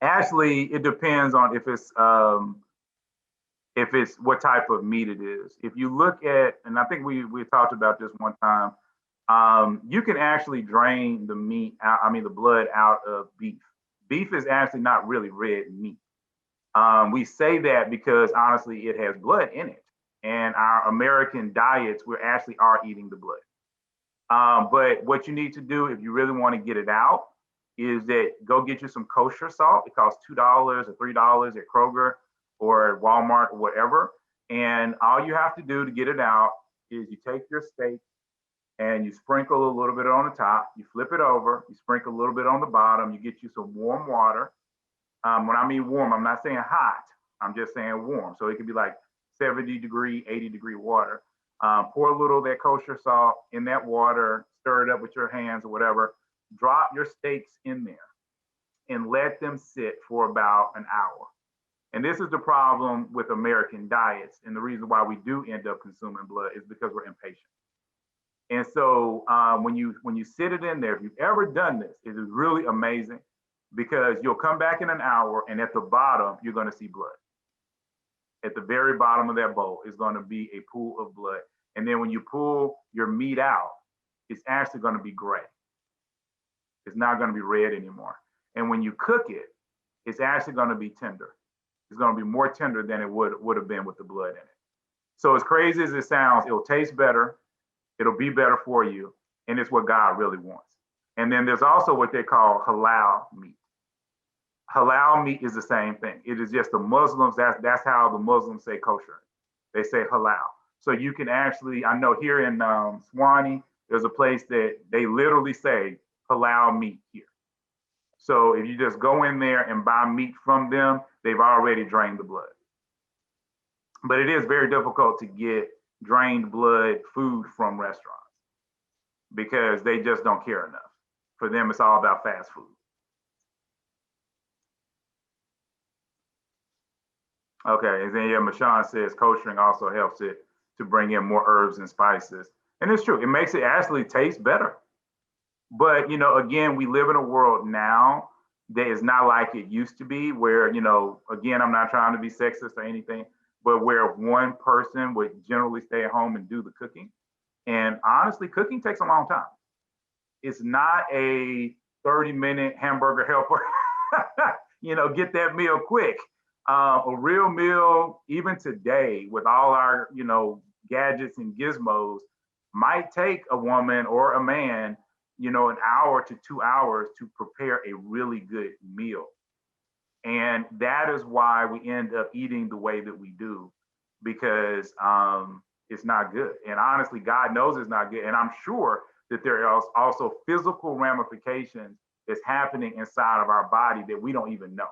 Actually, it depends on if it's what type of meat it is. If you look at, and I think we talked about this one time, you can actually drain the meat out, I mean the blood out of beef. Beef is actually not really red meat. We say that because honestly, it has blood in it, and our American diets, we actually are eating the blood. But what you need to do if you really want to get it out is that go get you some kosher salt. It costs $2 or $3 at Kroger or at Walmart or whatever. And all you have to do to get it out is you take your steak and you sprinkle a little bit on the top. You flip it over. You sprinkle a little bit on the bottom. You get you some warm water. When I mean warm, I'm not saying hot. I'm just saying warm. So it could be like 70-degree, 80-degree water. Pour a little of that kosher salt in that water, stir it up with your hands or whatever. Drop your steaks in there and let them sit for about an hour. And this is the problem with American diets. And the reason why we do end up consuming blood is because we're impatient. And so when you sit it in there, if you've ever done this, it is really amazing because you'll come back in an hour and at the bottom, you're going to see blood. At the very bottom of that bowl is going to be a pool of blood. And then when you pull your meat out, it's actually going to be gray. It's not going to be red anymore. And when you cook it, it's actually going to be tender. It's going to be more tender than it would have been with the blood in it. So as crazy as it sounds, it'll taste better. It'll be better for you. And it's what God really wants. And then there's also what they call halal meat. Halal meat is the same thing. It is just the Muslims, that's how the Muslims say kosher. They say halal. So you can actually, I know here in Swanee, there's a place that they literally say halal meat here. So if you just go in there and buy meat from them, they've already drained the blood. But it is very difficult to get drained blood food from restaurants because they just don't care enough. For them, it's all about fast food. Okay, and then yeah, Mashawn says koshering also helps it to bring in more herbs and spices. And it's true, it makes it actually taste better. But, you know, again, we live in a world now that is not like it used to be, where, you know, again, I'm not trying to be sexist or anything, but where one person would generally stay at home and do the cooking. And honestly, cooking takes a long time. It's not a 30-minute hamburger helper, you know, get that meal quick. A real meal, even today, with all our, you know, gadgets and gizmos, might take a woman or a man, you know, an hour to 2 hours to prepare a really good meal. And that is why we end up eating the way that we do, because it's not good. And honestly, God knows it's not good. And I'm sure that there are also physical ramifications that's happening inside of our body that we don't even know,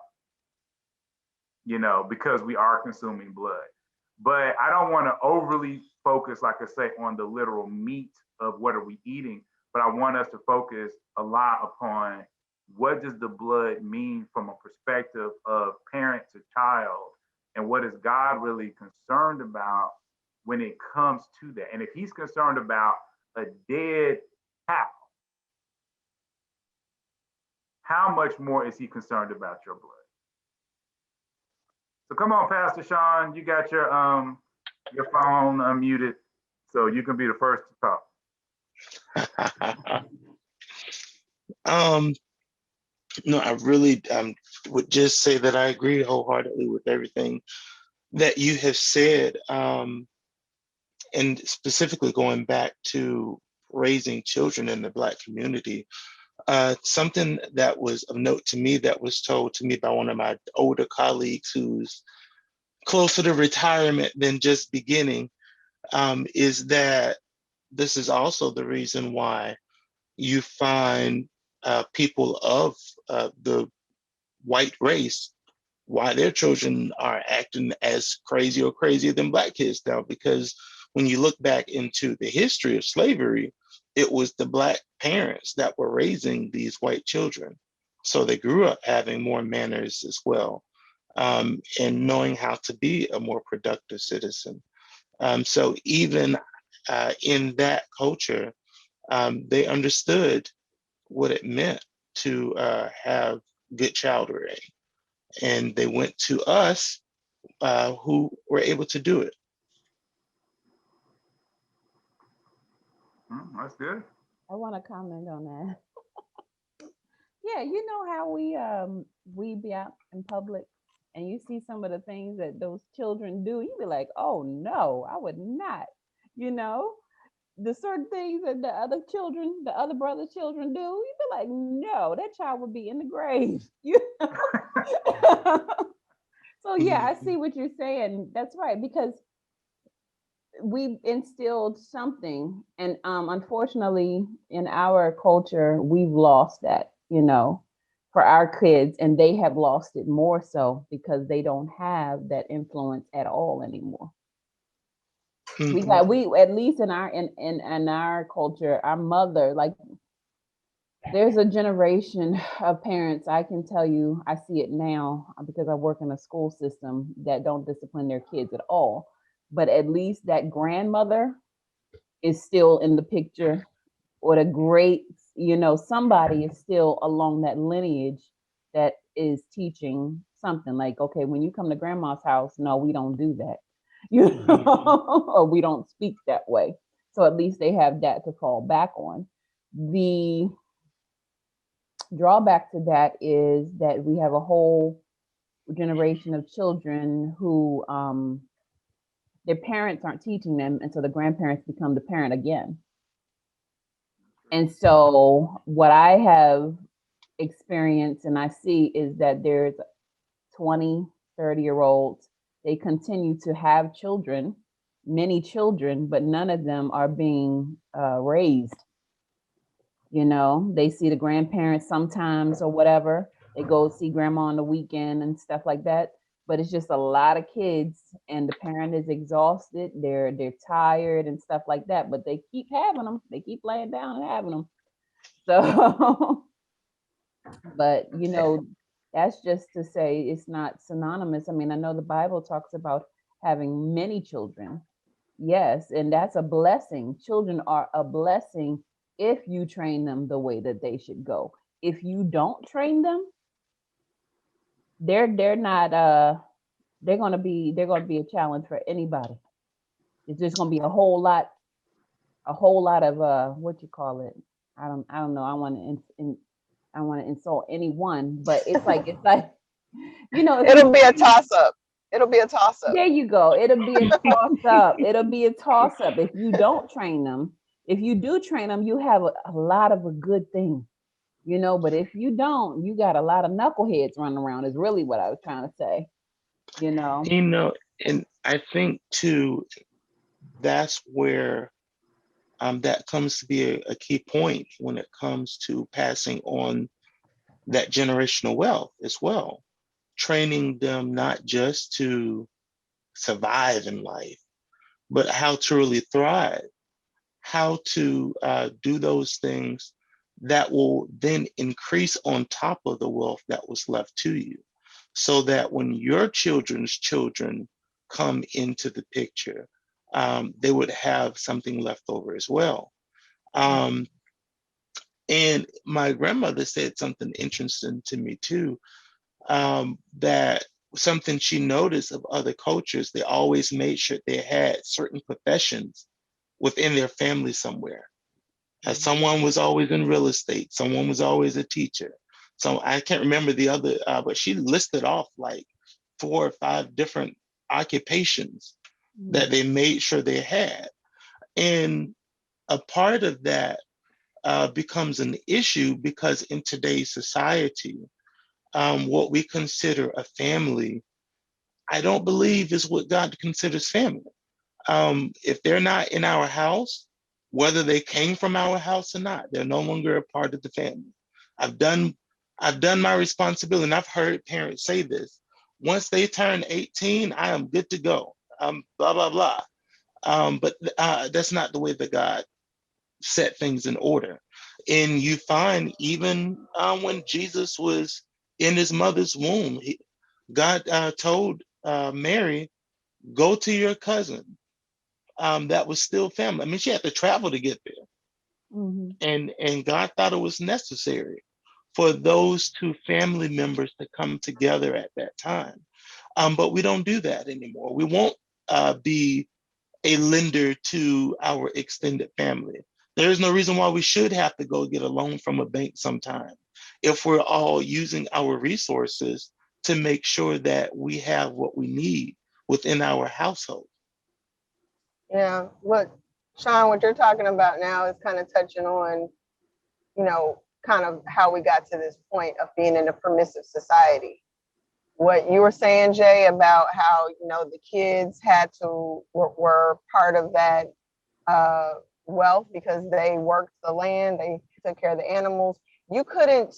you know, because we are consuming blood. But I don't want to overly focus, like I say, on the literal meat of what are we eating, but I want us to focus a lot upon what does the blood mean from a perspective of parent to child, and what is God really concerned about when it comes to that. And if he's concerned about a dead cow, how much more is he concerned about your blood? So come on, Pastor Sean, you got your phone unmuted, so you can be the first to talk. No, I really would just say that I agree wholeheartedly with everything that you have said, and specifically going back to raising children in the Black community. Something that was of note to me that was told to me by one of my older colleagues who's closer to retirement than just beginning, is that this is also the reason why you find people of the white race, why their children are acting as crazy or crazier than Black kids now. Because when you look back into the history of slavery, it was the Black parents that were raising these white children. So they grew up having more manners as well, and knowing how to be a more productive citizen. So even in that culture, they understood what it meant to have good child rearing. and they went to us who were able to do it. That's good. I want to comment on that. Yeah, you know how we be out in public and you see some of the things that those children do, you be like, "Oh no, I would not." You know, the certain things that the other children, the other brother children do, you be like, "No, that child would be in the grave." You know? So yeah, I see what you're saying. That's right because we instilled something and unfortunately in our culture we've lost that, you know, for our kids, and they have lost it more so because they don't have that influence at all anymore. We Mhm. got we at least in our in our culture, our mother, like there's a generation of parents, I can tell you, I see it now because I work in a school system that don't discipline their kids at all, but at least that grandmother is still in the picture, or the great, you know, somebody is still along that lineage that is teaching something like, okay, when you come to grandma's house, no, we don't do that, you Mhm. know, or we don't speak that way. So at least they have that to fall back on. The drawback to that is that we have a whole generation of children who their parents aren't teaching them, and so the grandparents become the parent again. And so what I have experienced and I see is that there's 20, 30-year olds, they continue to have children, many children, but none of them are being raised. You know, they see the grandparents sometimes or whatever. They go see grandma on the weekend and stuff like that. But it's just a lot of kids, and the parent is exhausted. They're tired and stuff like that. But they keep having them. They keep laying down and having them. So, but you know, that's just to say it's not synonymous. I mean, I know the Bible talks about having many children. Yes, and that's a blessing. Children are a blessing if you train them the way that they should go. If you don't train them, they're not they're gonna be a challenge for anybody. It's just gonna be a whole lot of what you call it. I don't know. I want to I want to insult anyone, but it's like you know, if It'll you be a toss up. It'll be a toss up. there you go. It'll be a toss up. It'll be a toss up if you don't train them. If you do train them, you have a lot of a good thing, you know. But if you don't, you got a lot of knuckleheads running around. Is really what I was trying to say, you know. You know, and I think too, that's where that comes to be a key point when it comes to passing on that generational wealth as well. Training them not just to survive in life, but how to really thrive, how to do those things that will then increase on top of the wealth that was left to you. So that when your children's children come into the picture, they would have something left over as well. Um, and my grandmother said something interesting to me too, that something she noticed of other cultures, they always made sure they had certain professions within their family somewhere. Someone was always in real estate, someone was always a teacher. So I can't remember the other, but she listed off like 4 or 5 different occupations that Mhm. they made sure they had. And a part of that becomes an issue because in today's society, what we consider a family, I don't believe is what God considers family. If they're not in our house, whether they came from our house or not, they're no longer a part of the family. I've done I've done my responsibility, and I've heard parents say this. Once they turn 18, I am good to go. Blah blah blah. But that's not the way that God set things in order. And you find even when Jesus was in his mother's womb, God told Mary, "Go to your cousin." That was still family. I mean, she had to travel to get there, Mhm. and God thought it was necessary for those two family members to come together at that time. But we don't do that anymore. We won't be a lender to our extended family. There is no reason why we should have to go get a loan from a bank sometime if we're all using our resources to make sure that we have what we need within our household. Yeah, Sean, what you're talking about now is kind of touching on, kind of how we got to this point of being in a permissive society. What you were saying, Jay, about how, the kids were part of that wealth because they worked the land, they took care of the animals. You couldn't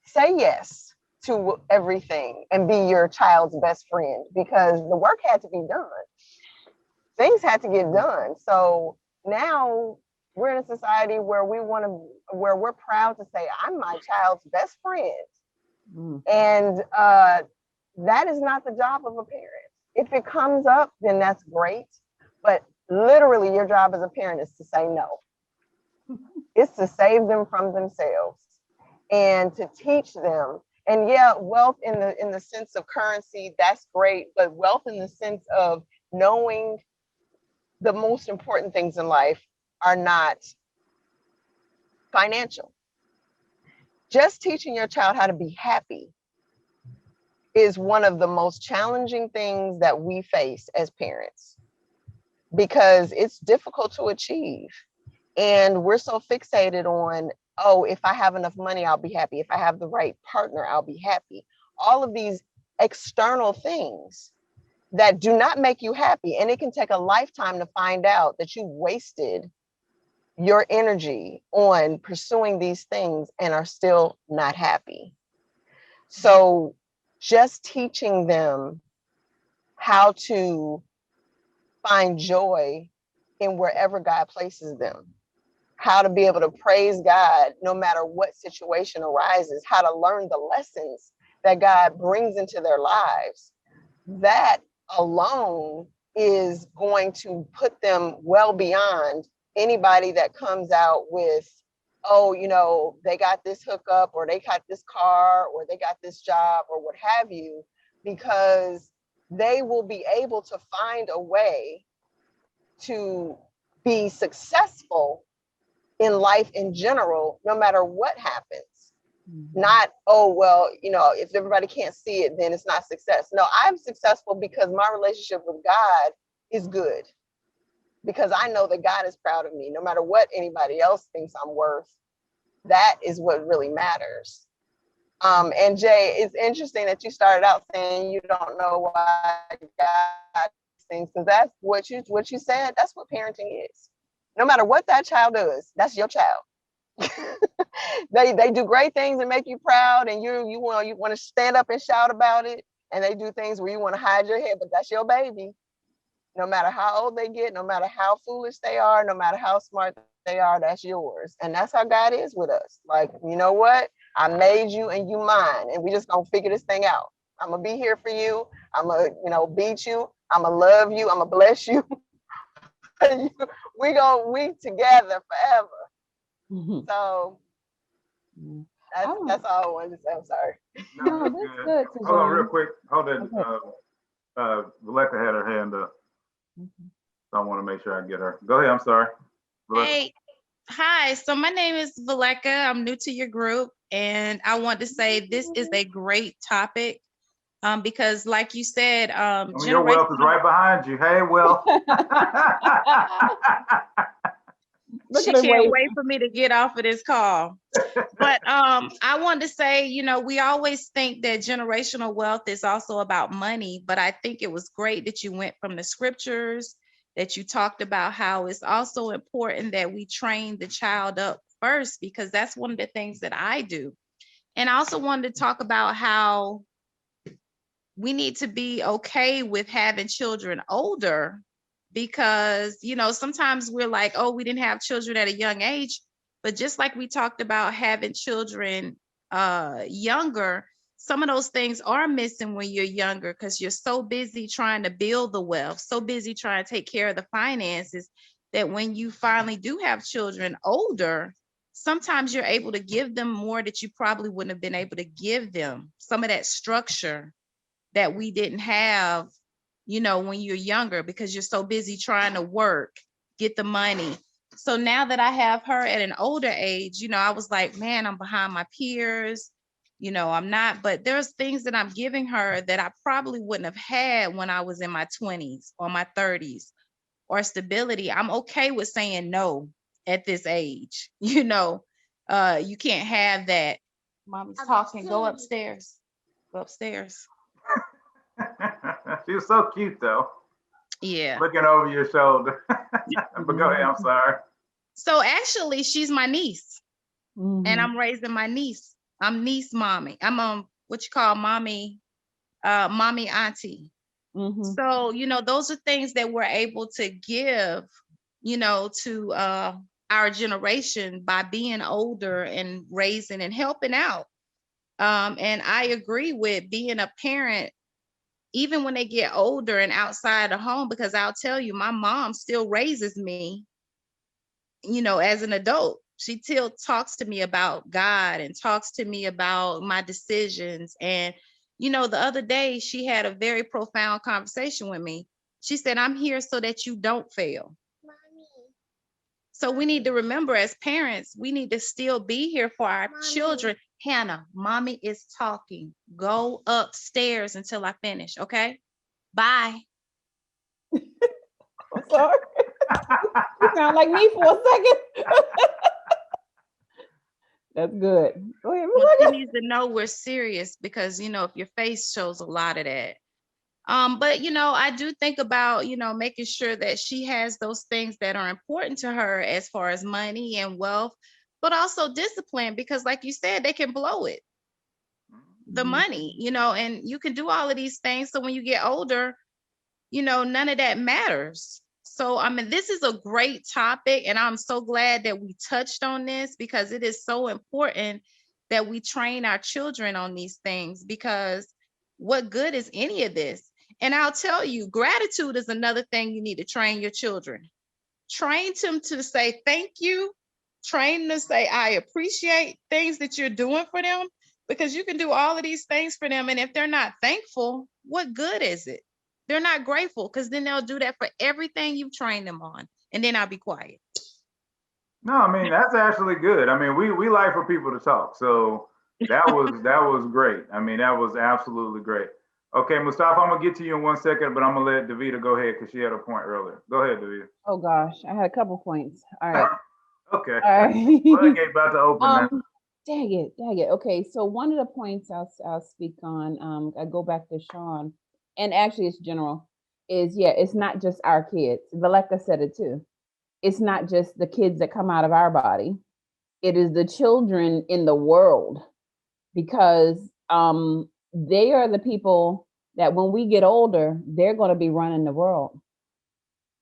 say yes to everything and be your child's best friend because the work had to be done. Things had to get done. So now we're in a society where where we're proud to say, I'm my child's best friend. And that is not the job of a parent. If it comes up, then that's great. But literally your job as a parent is to say no. It's to save them from themselves and to teach them. And yeah, wealth in the sense of currency, that's great. But wealth in the sense of knowing the most important things in life are not financial. Just teaching your child how to be happy is one of the most challenging things that we face as parents because it's difficult to achieve. And we're so fixated on, oh, if I have enough money, I'll be happy. If I have the right partner, I'll be happy. All of these external things that do not make you happy. And it can take a lifetime to find out that you wasted your energy on pursuing these things and are still not happy. So just teaching them how to find joy in wherever God places them, how to be able to praise God no matter what situation arises, how to learn the lessons that God brings into their lives. That alone is going to put them well beyond anybody that comes out with, oh, they got this hookup or they got this car or they got this job or what have you, because they will be able to find a way to be successful in life in general, no matter what happens. Not, oh, well, if everybody can't see it, then it's not success. No, I'm successful because my relationship with God is good. Because I know that God is proud of me, no matter what anybody else thinks I'm worth. That is what really matters. And Jay, it's interesting that you started out saying you don't know why God things, because that's what you said. That's what parenting is. No matter what that child does, that's your child. They do great things and make you proud, and you want to stand up and shout about it. And they do things where you want to hide your head, but that's your baby. No matter how old they get, no matter how foolish they are, no matter how smart they are, that's yours. And that's how God is with us. Like, you know what? I made you and you mine, and we just gonna figure this thing out. I'm gonna be here for you. I'm gonna, beat you. I'm gonna love you. I'm gonna bless you. we together forever. So that's all I wanted to say. I'm sorry. No, that's good. Hold on, real quick. Hold on. Okay. Valeka had her hand up. So I want to make sure I get her. Go ahead. I'm sorry. Valeka. Hey, hi. So my name is Valeka. I'm new to your group, and I want to say this is a great topic because, like you said, your wealth is right behind you. Hey, Will. She can't wait for me to get off of this call. But I wanted to say, we always think that generational wealth is also about money, but I think it was great that you went from the scriptures, that you talked about how it's also important that we train the child up first, because that's one of the things that I do. And I also wanted to talk about how we need to be okay with having children older, because, sometimes we're like, oh, we didn't have children at a young age. But just like we talked about having children younger, some of those things are missing when you're younger because you're so busy trying to build the wealth, so busy trying to take care of the finances, that when you finally do have children older, sometimes you're able to give them more that you probably wouldn't have been able to give them. Some of that structure that we didn't have, you know, when you're younger, because you're so busy trying to work, get the money. So now that I have her at an older age, you know, I was like, man, I'm behind my peers. You know, I'm not, but there's things that I'm giving her that I probably wouldn't have had when I was in my 20s or my 30s, or stability. I'm okay with saying no at this age. You know, you can't have that. Mommy's talking. Go upstairs. Go upstairs. She was so cute though, Yeah. looking over your shoulder. But go ahead, I'm sorry. So actually, she's my niece, and Mhm. I'm raising my niece. I'm niece mommy. I'm what you call mommy, mommy auntie. Mhm. So, you know, those are things that we're able to give, you know, to our generation by being older and raising and helping out. And I agree with being a parent, even when they get older and outside the home, because I'll tell you, my mom still raises me, you know, as an adult. She still talks to me about God and talks to me about my decisions. And, you know, the other day she had a very profound conversation with me. She said, I'm here so that you don't fail. So we need to remember, as parents, we need to still be here for our children. Hannah, mommy is talking. Go upstairs until I finish, okay? Bye. I'm sorry. You sound like me for a second. That's good. Go ahead, Well, she Rebecca. needs to know we're serious, because, you know, if your face shows a lot of that. But, you know, I do think about, you know, making sure that she has those things that are important to her as far as money and wealth, but also discipline, because like you said, they can blow it, the money, you know, and you can do all of these things. So when you get older, you know, none of that matters. So, I mean, this is a great topic, and I'm so glad that we touched on this, because it is so important that we train our children on these things, because what good is any of this? And I'll tell you, gratitude is another thing you need to train your children. Train them to say thank you, train them to say, I appreciate things that you're doing for them, because you can do all of these things for them. And if they're not thankful, what good is it? They're not grateful, because then they'll do that for everything you've trained them on. And then I'll be quiet. No, I mean that's actually good. I mean, we like for people to talk, so that was great. I mean, that was absolutely great. Okay, Mustafa, I'm gonna get to you in 1 second, but I'm gonna let Davita go ahead because she had a point earlier. Go ahead, Davita. Oh gosh, I had a couple points. All right. Okay. All right. Floodgate about to open now. Dang it. Okay, so one of the points I'll speak on, I go back to Sean, and actually it's general, is yeah, it's not just our kids. Valeka said it too. It's not just the kids that come out of our body. It is the children in the world, because they are the people that when we get older, they're going to be running the world,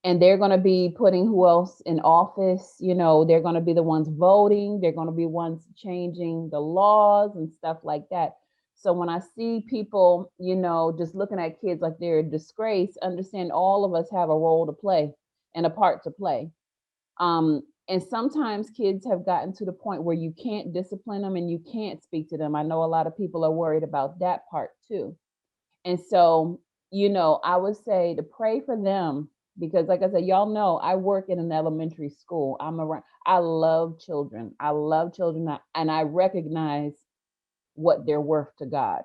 and they're going to be putting who else in office. You know, they're going to be the ones voting, they're going to be ones changing the laws and stuff like that. So when I see people, you know, just looking at kids like they're a disgrace, understand all of us have a role to play and a part to play. And sometimes kids have gotten to the point where you can't discipline them and you can't speak to them. I know a lot of people are worried about that part too. And so, you know, I would say to pray for them, because like I said, y'all know I work in an elementary school. I love children. I love children, and I recognize what they're worth to God.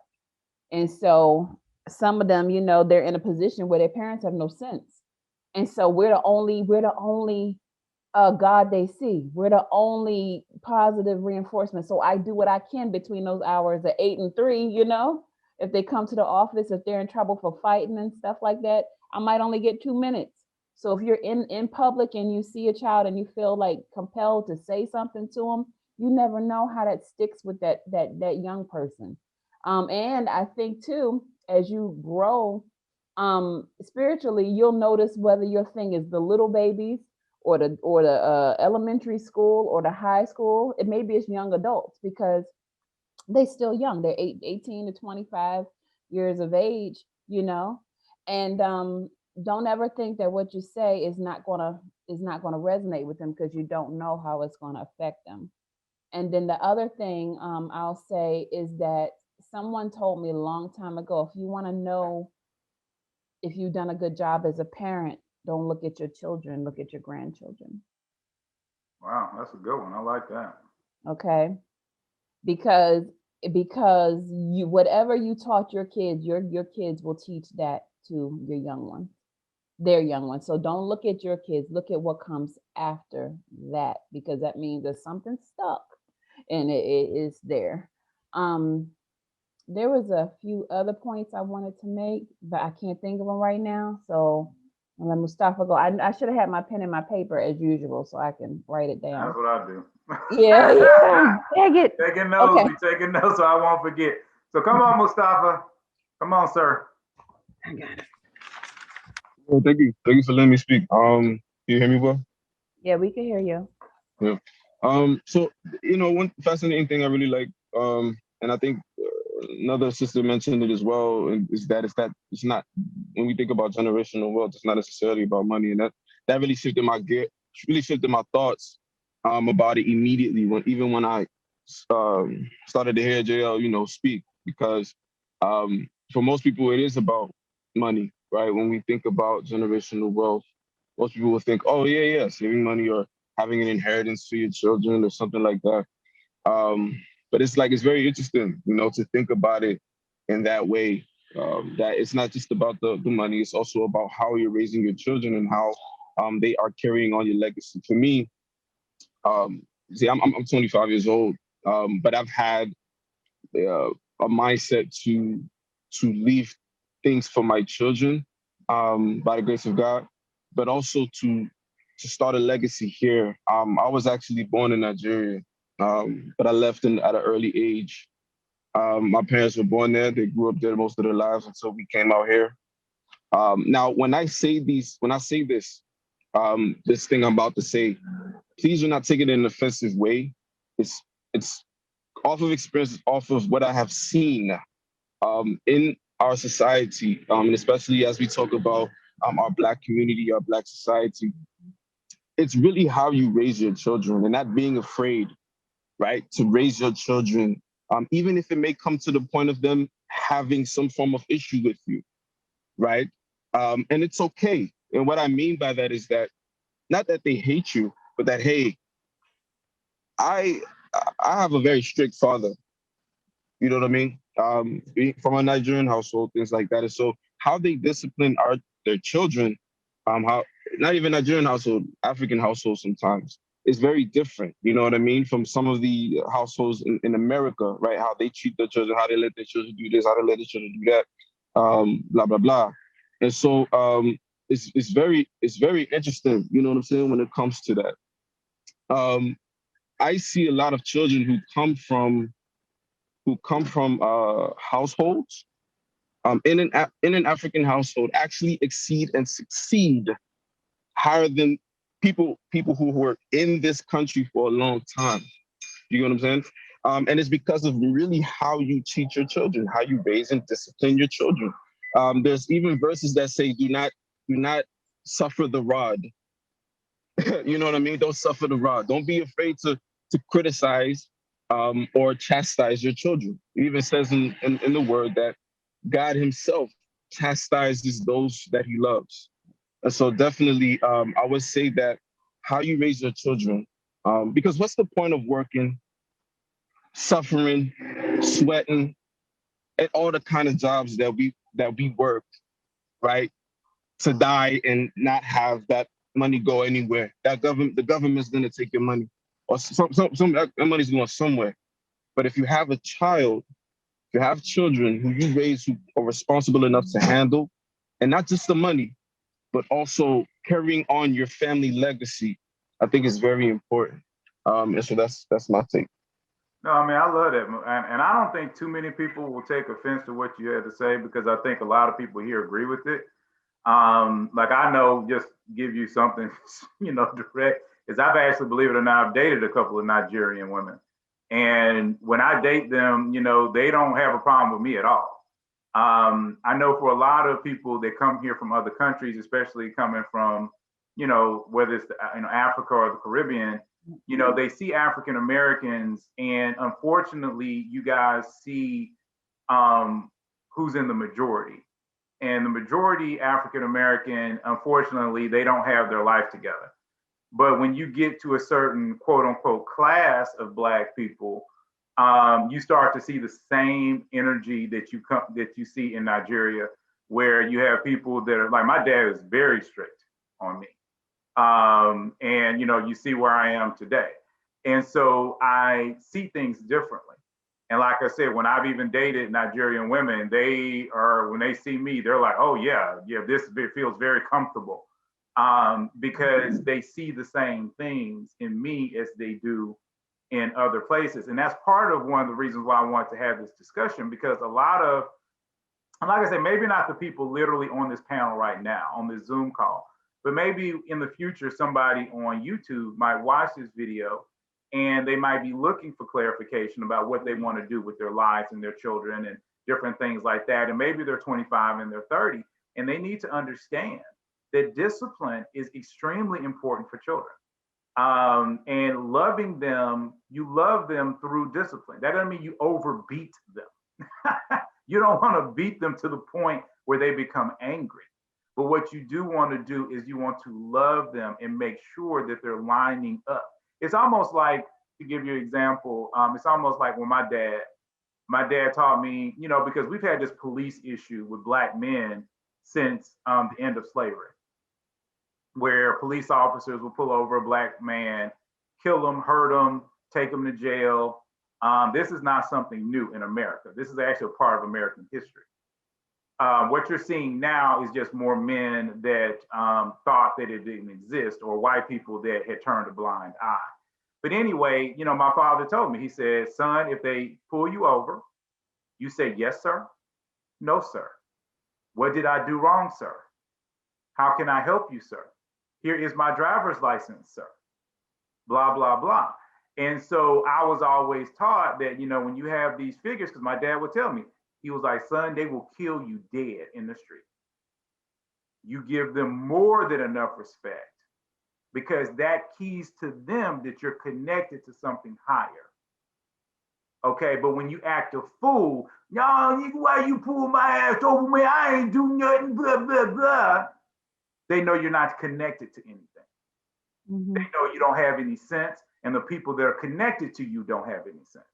And so some of them, you know, they're in a position where their parents have no sense. And so we're the only God they see. We're the only positive reinforcement. So I do what I can between those hours of 8 and 3, you know. If they come to the office, if they're in trouble for fighting and stuff like that, I might only get 2 minutes. So if you're in public and you see a child and you feel like compelled to say something to them, you never know how that sticks with that young person. And I think too, as you grow spiritually, you'll notice whether your thing is the little babies or the elementary school or the high school. It maybe it's young adults, because they still young. They're 18 to 25 years of age, you know. And don't ever think that what you say is not gonna resonate with them, because you don't know how it's gonna affect them. And then the other thing I'll say is that someone told me a long time ago, if you want to know if you've done a good job as a parent, don't look at your children, look at your grandchildren. Wow, that's a good one. I like that. Okay. Because you, whatever you taught your kids, your kids will teach that to your young ones, their young ones. So don't look at your kids, look at what comes after that, because that means there's something stuck and it is there. There was a few other points I wanted to make, but I can't think of them right now. So I'll let Mustafa go. I should have had my pen and my paper as usual so I can write it down. That's what I do. Yeah, yeah. Dang it. Taking notes, Okay. we taking notes so I won't forget. So come on, Mustafa. Come on, sir. I got it. Well, thank you. Thank you for letting me speak. Can you hear me well? Yeah, we can hear you. Yeah. So, one fascinating thing I really like, and I think another sister mentioned it as well, is that it's not, when we think about generational wealth, it's not necessarily about money. And that really shifted my gear, really shifted my thoughts about it immediately even when I started to hear JL, speak, because for most people it is about money, right? When we think about generational wealth, most people will think, oh yeah, saving money or having an inheritance for your children or something like that. But it's very interesting, to think about it in that way. That it's not just about the money; it's also about how you're raising your children and how they are carrying on your legacy. For me, see, I'm 25 years old, but I've had a mindset to leave things for my children, by the grace of God, but also to start a legacy here. I was actually born in Nigeria, but I left at an early age. My parents were born there; they grew up there most of their lives until we came out here. Now, when I say this, this thing I'm about to say, please do not take it in an offensive way. It's off of experience, off of what I have seen in our society, and especially as we talk about our Black community, our Black society. It's really how you raise your children and not being afraid, right, to raise your children, even if it may come to the point of them having some form of issue with you, right? And it's okay. And what I mean by that is that not that they hate you, but that, hey, I have a very strict father. You know what I mean? Being from a Nigerian household, things like that. And so how they discipline their children, how not even Nigerian household, African households sometimes, is very different. You know what I mean? From some of the households in America, right? How they treat their children, how they let their children do this, how they let their children do that, blah blah blah. And so it's very interesting. You know what I'm saying, when it comes to that. I see a lot of children who come from households in an African household actually exceed and succeed higher than people who were in this country for a long time. You know what I'm saying? And it's because of really how you teach your children, how you raise and discipline your children. There's even verses that say, do not suffer the rod. You know what I mean? Don't suffer the rod. Don't be afraid to criticize or chastise your children. It even says in the word that God himself chastises those that he loves. And so definitely, I would say that how you raise your children, because what's the point of working, suffering, sweating, and all the kind of jobs that we work, right, to die and not have that money go anywhere? The government's going to take your money, or some that money's going somewhere. But if you have a child, if you have children who you raise who are responsible enough to handle, and not just the money, but also carrying on your family legacy, I think is very important. And so that's my take. No, I mean, I love that. And I don't think too many people will take offense to what you had to say, because I think a lot of people here agree with it. Like, I know, just give you something, direct, is I've actually, believe it or not, I've dated a couple of Nigerian women. And when I date them, they don't have a problem with me at all. I know for a lot of people that come here from other countries, especially coming from, whether it's Africa or the Caribbean, You know, they see African Americans, and unfortunately, you guys see who's in the majority. And the majority African American, unfortunately, they don't have their life together. But when you get to a certain quote unquote class of Black people, you start to see the same energy that you see in Nigeria, where you have people that are like, my dad is very strict on me. And you know, you see where I am today. And so I see things differently. And like I said, when I've even dated Nigerian women, when they see me, they're like, oh yeah, this feels very comfortable. Because they see the same things in me as they do in other places. And that's part of one of the reasons why I want to have this discussion, because a lot of, and like I said, maybe not the people literally on this panel right now, on this Zoom call, but maybe in the future, somebody on YouTube might watch this video and they might be looking for clarification about what they want to do with their lives and their children and different things like that. And maybe they're 25 and they're 30, and they need to understand that discipline is extremely important for children. And loving them, you love them through discipline. That doesn't mean you overbeat them. You don't want to beat them to the point where they become angry. But what you do want to do is you want to love them and make sure that they're lining up. It's almost like, to give you an example, it's almost like when my dad taught me, you know, because we've had this police issue with Black men since the end of slavery, where police officers will pull over a Black man, kill him, hurt him, take him to jail. This is not something new in America. This is actually a part of American history. What you're seeing now is just more men that thought that it didn't exist, or white people that had turned a blind eye. But anyway, you know, my father told me, he said, son, if they pull you over, you say, yes, sir. No, sir. What did I do wrong, sir? How can I help you, sir? Here is my driver's license, sir. Blah, blah, blah. And so I was always taught that, you know, when you have these figures, because my dad would tell me, he was like, son, they will kill you dead in the street. You give them more than enough respect, because that keys to them that you're connected to something higher. Okay, but when you act a fool, no, why you pull my ass over me? I ain't do nothing, blah, blah, blah. They know you're not connected to anything. Mm-hmm. They know you don't have any sense, and the people that are connected to you don't have any sense.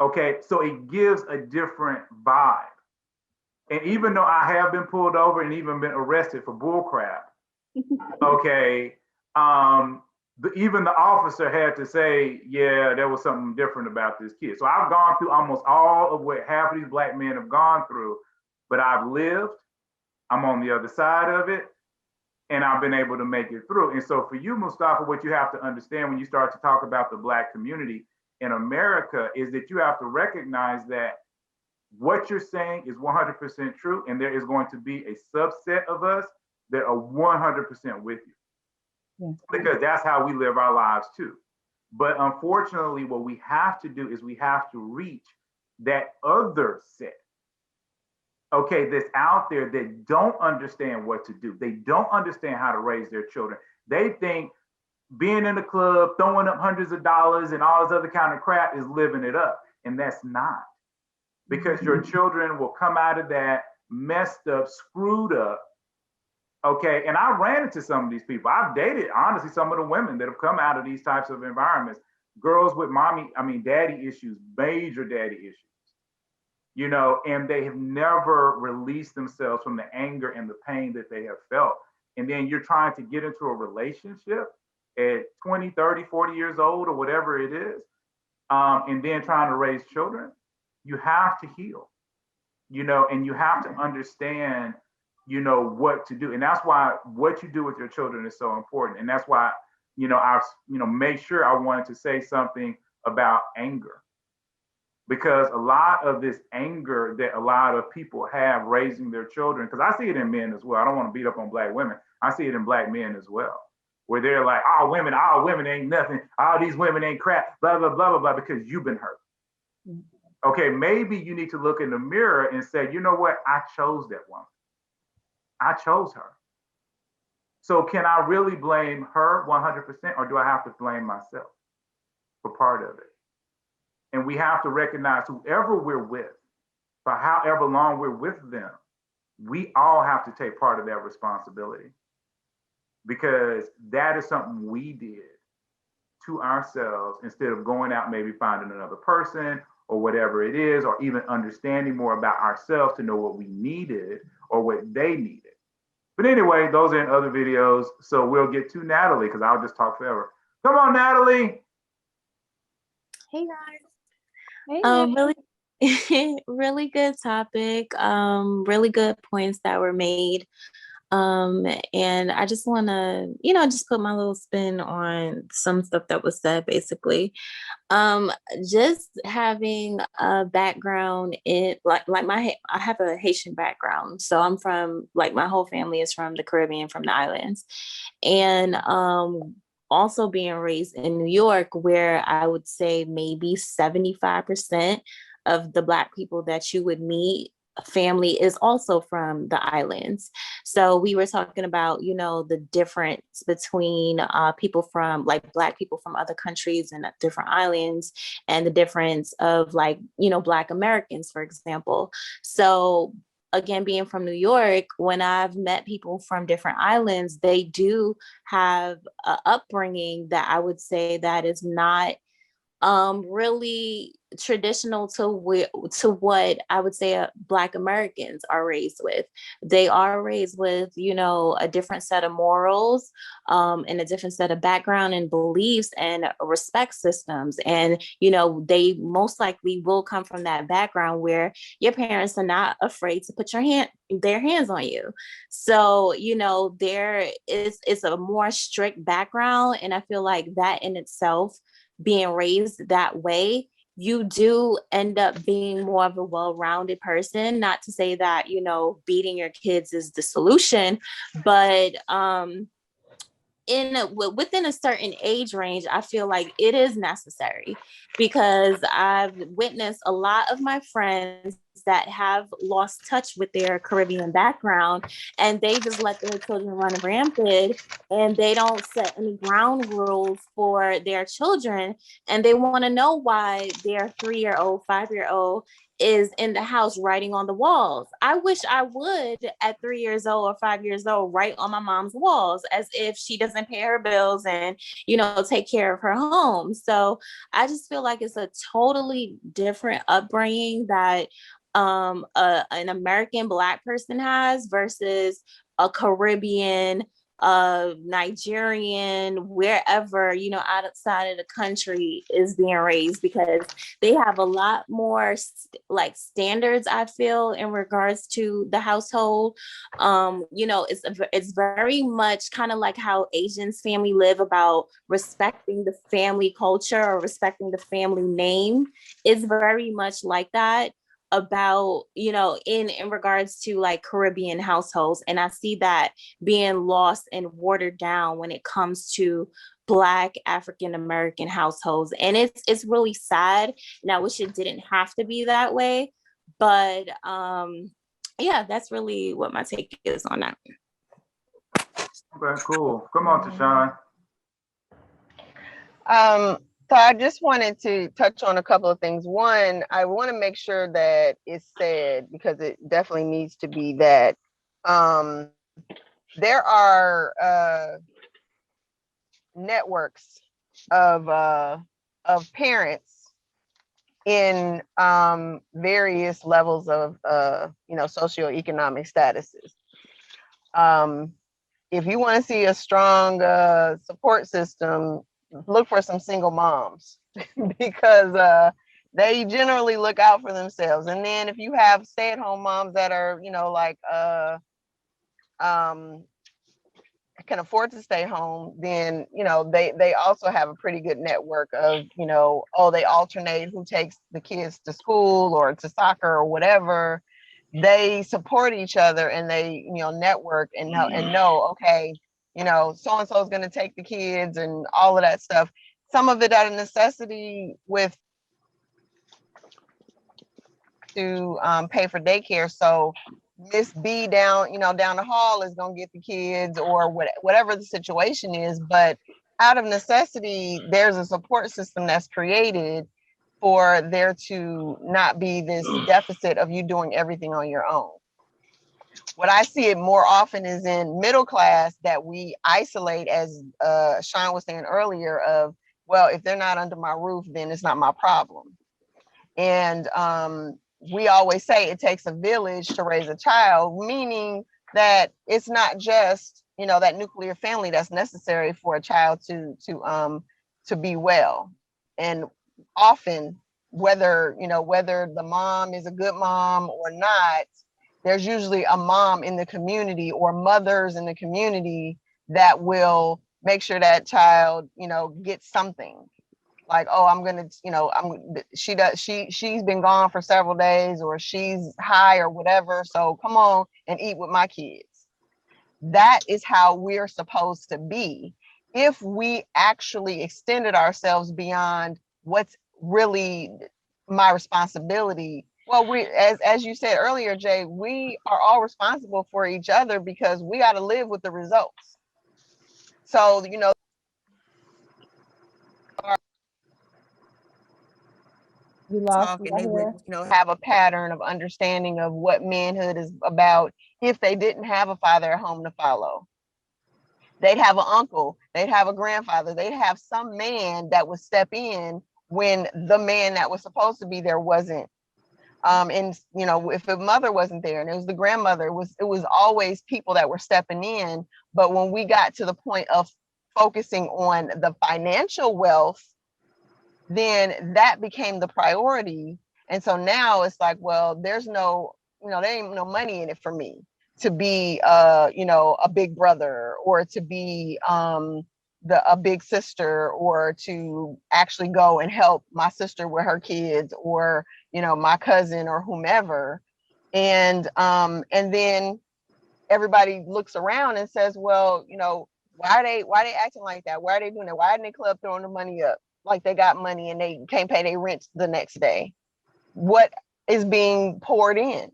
Okay, so it gives a different vibe. And even though I have been pulled over and even been arrested for bullcrap, okay, even the officer had to say, yeah, there was something different about this kid. So I've gone through almost all of what half of these Black men have gone through, but I've lived, I'm on the other side of it, and I've been able to make it through. And so for you, Mustafa, what you have to understand when you start to talk about the Black community in America is that you have to recognize that what you're saying is 100% true, and there is going to be a subset of us that are 100% with you. Yeah. Because that's how we live our lives too. But unfortunately, what we have to do is we have to reach that other set, okay, that's out there that don't understand what to do. They don't understand how to raise their children. They think being in the club, throwing up hundreds of dollars and all this other kind of crap is living it up. And that's not. Because your children will come out of that messed up, screwed up. Okay, and I ran into some of these people. I've dated, honestly, some of the women that have come out of these types of environments. Girls with daddy issues, major daddy issues. You know, and they have never released themselves from the anger and the pain that they have felt. And then you're trying to get into a relationship at 20, 30, 40 years old or whatever it is, and then trying to raise children. You have to heal, you know, and you have to understand, you know, what to do. And that's why what you do with your children is so important. And that's why, you know, I made sure I wanted to say something about anger, because a lot of this anger that a lot of people have raising their children, because I see it in men as well. I don't want to beat up on Black women. I see it in Black men as well, where they're like, all women ain't nothing. All these women ain't crap, blah, blah, blah, blah, blah, because you've been hurt. Mm-hmm. Okay, maybe you need to look in the mirror and say, you know what? I chose that woman. I chose her. So can I really blame her 100%, or do I have to blame myself for part of it? And we have to recognize whoever we're with, for however long we're with them, we all have to take part of that responsibility, because that is something we did to ourselves instead of going out, maybe finding another person or whatever it is, or even understanding more about ourselves to know what we needed or what they needed. But anyway, those are in other videos. So we'll get to Natalie, because I'll just talk forever. Come on, Natalie. Hey guys. Hey, Really, really good topic. Really good points that were made. And I just want to, just put my little spin on some stuff that was said, basically. Just having a background in I have a Haitian background, so I'm from, like, my whole family is from the Caribbean, from the islands, and also being raised in New York, where I would say maybe 75% of the Black people that you would meet, family, is also from the islands. So we were talking about, the difference between people from, like, Black people from other countries and different islands, and the difference of, like, Black Americans, for example. So again, being from New York, when I've met people from different islands, they do have an upbringing that I would say that is not really traditional to what I would say Black Americans are raised with. They are raised with, a different set of morals, and a different set of background and beliefs and respect systems. And, they most likely will come from that background where your parents are not afraid to put their hands on you. So, it's a more strict background. And I feel like that in itself, being raised that way, you do end up being more of a well-rounded person. Not to say that, beating your kids is the solution, but within a certain age range, I feel like it is necessary, because I've witnessed a lot of my friends that have lost touch with their Caribbean background, and they just let their children run rampant, and they don't set any ground rules for their children, and they want to know why their 3-year-old, 5-year-old is in the house writing on the walls. I wish I would, at 3 years old or 5 years old, write on my mom's walls, as if she doesn't pay her bills and, take care of her home. So I just feel like it's a totally different upbringing that an American Black person has versus a Caribbean, Nigerian, wherever, outside of the country is being raised, because they have a lot more standards, I feel, in regards to the household. It's very much kind of like how Asians family live, about respecting the family culture or respecting the family name. It's very much like that about, in regards to, like, Caribbean households. And I see that being lost and watered down when it comes to Black African American households. And it's really sad, and I wish it didn't have to be that way. But yeah, that's really what my take is on that. Okay, cool. Come on, Tashawn. So I just wanted to touch on a couple of things. One, I want to make sure that it's said, because it definitely needs to be, that there are networks of parents in various levels of socioeconomic statuses. If you want to see a strong support system, look for some single moms, because they generally look out for themselves. And then if you have stay-at-home moms that are, can afford to stay home, then, they also have a pretty good network of, they alternate who takes the kids to school or to soccer or whatever. They support each other, and they, network and know, okay, so-and-so is going to take the kids and all of that stuff. Some of it out of necessity to pay for daycare. So Miss B down, down the hall is going to get the kids, or whatever the situation is. But out of necessity, there's a support system that's created for there to not be this deficit of you doing everything on your own. What I see it more often is in middle class, that we isolate, as Sean was saying earlier, of, well, if they're not under my roof, then it's not my problem. And we always say it takes a village to raise a child, meaning that it's not just, that nuclear family that's necessary for a child to be well. And often, whether the mom is a good mom or not, there's usually a mom in the community or mothers in the community that will make sure that child, gets something. Like, oh, she's been gone for several days, or she's high or whatever, so come on and eat with my kids. That is how we're supposed to be. If we actually extended ourselves beyond what's really my responsibility, well, we, as you said earlier, Jay, we are all responsible for each other, because we got to live with the results. So, You lost me and they here. would, have a pattern of understanding of what manhood is about if they didn't have a father at home to follow. They'd have an uncle, they'd have a grandfather, they'd have some man that would step in when the man that was supposed to be there wasn't. And if the mother wasn't there and it was the grandmother, it was always people that were stepping in. But when we got to the point of focusing on the financial wealth, then that became the priority. And so now it's like, well, there's no, there ain't no money in it for me to be a big brother, or to be a big sister, or to actually go and help my sister with her kids, or my cousin or whomever. And then everybody looks around and says, well, why are they acting like that? Why are they doing that? Why didn't they club throwing the money up like they got money and they can't pay their rent the next day? What is being poured in?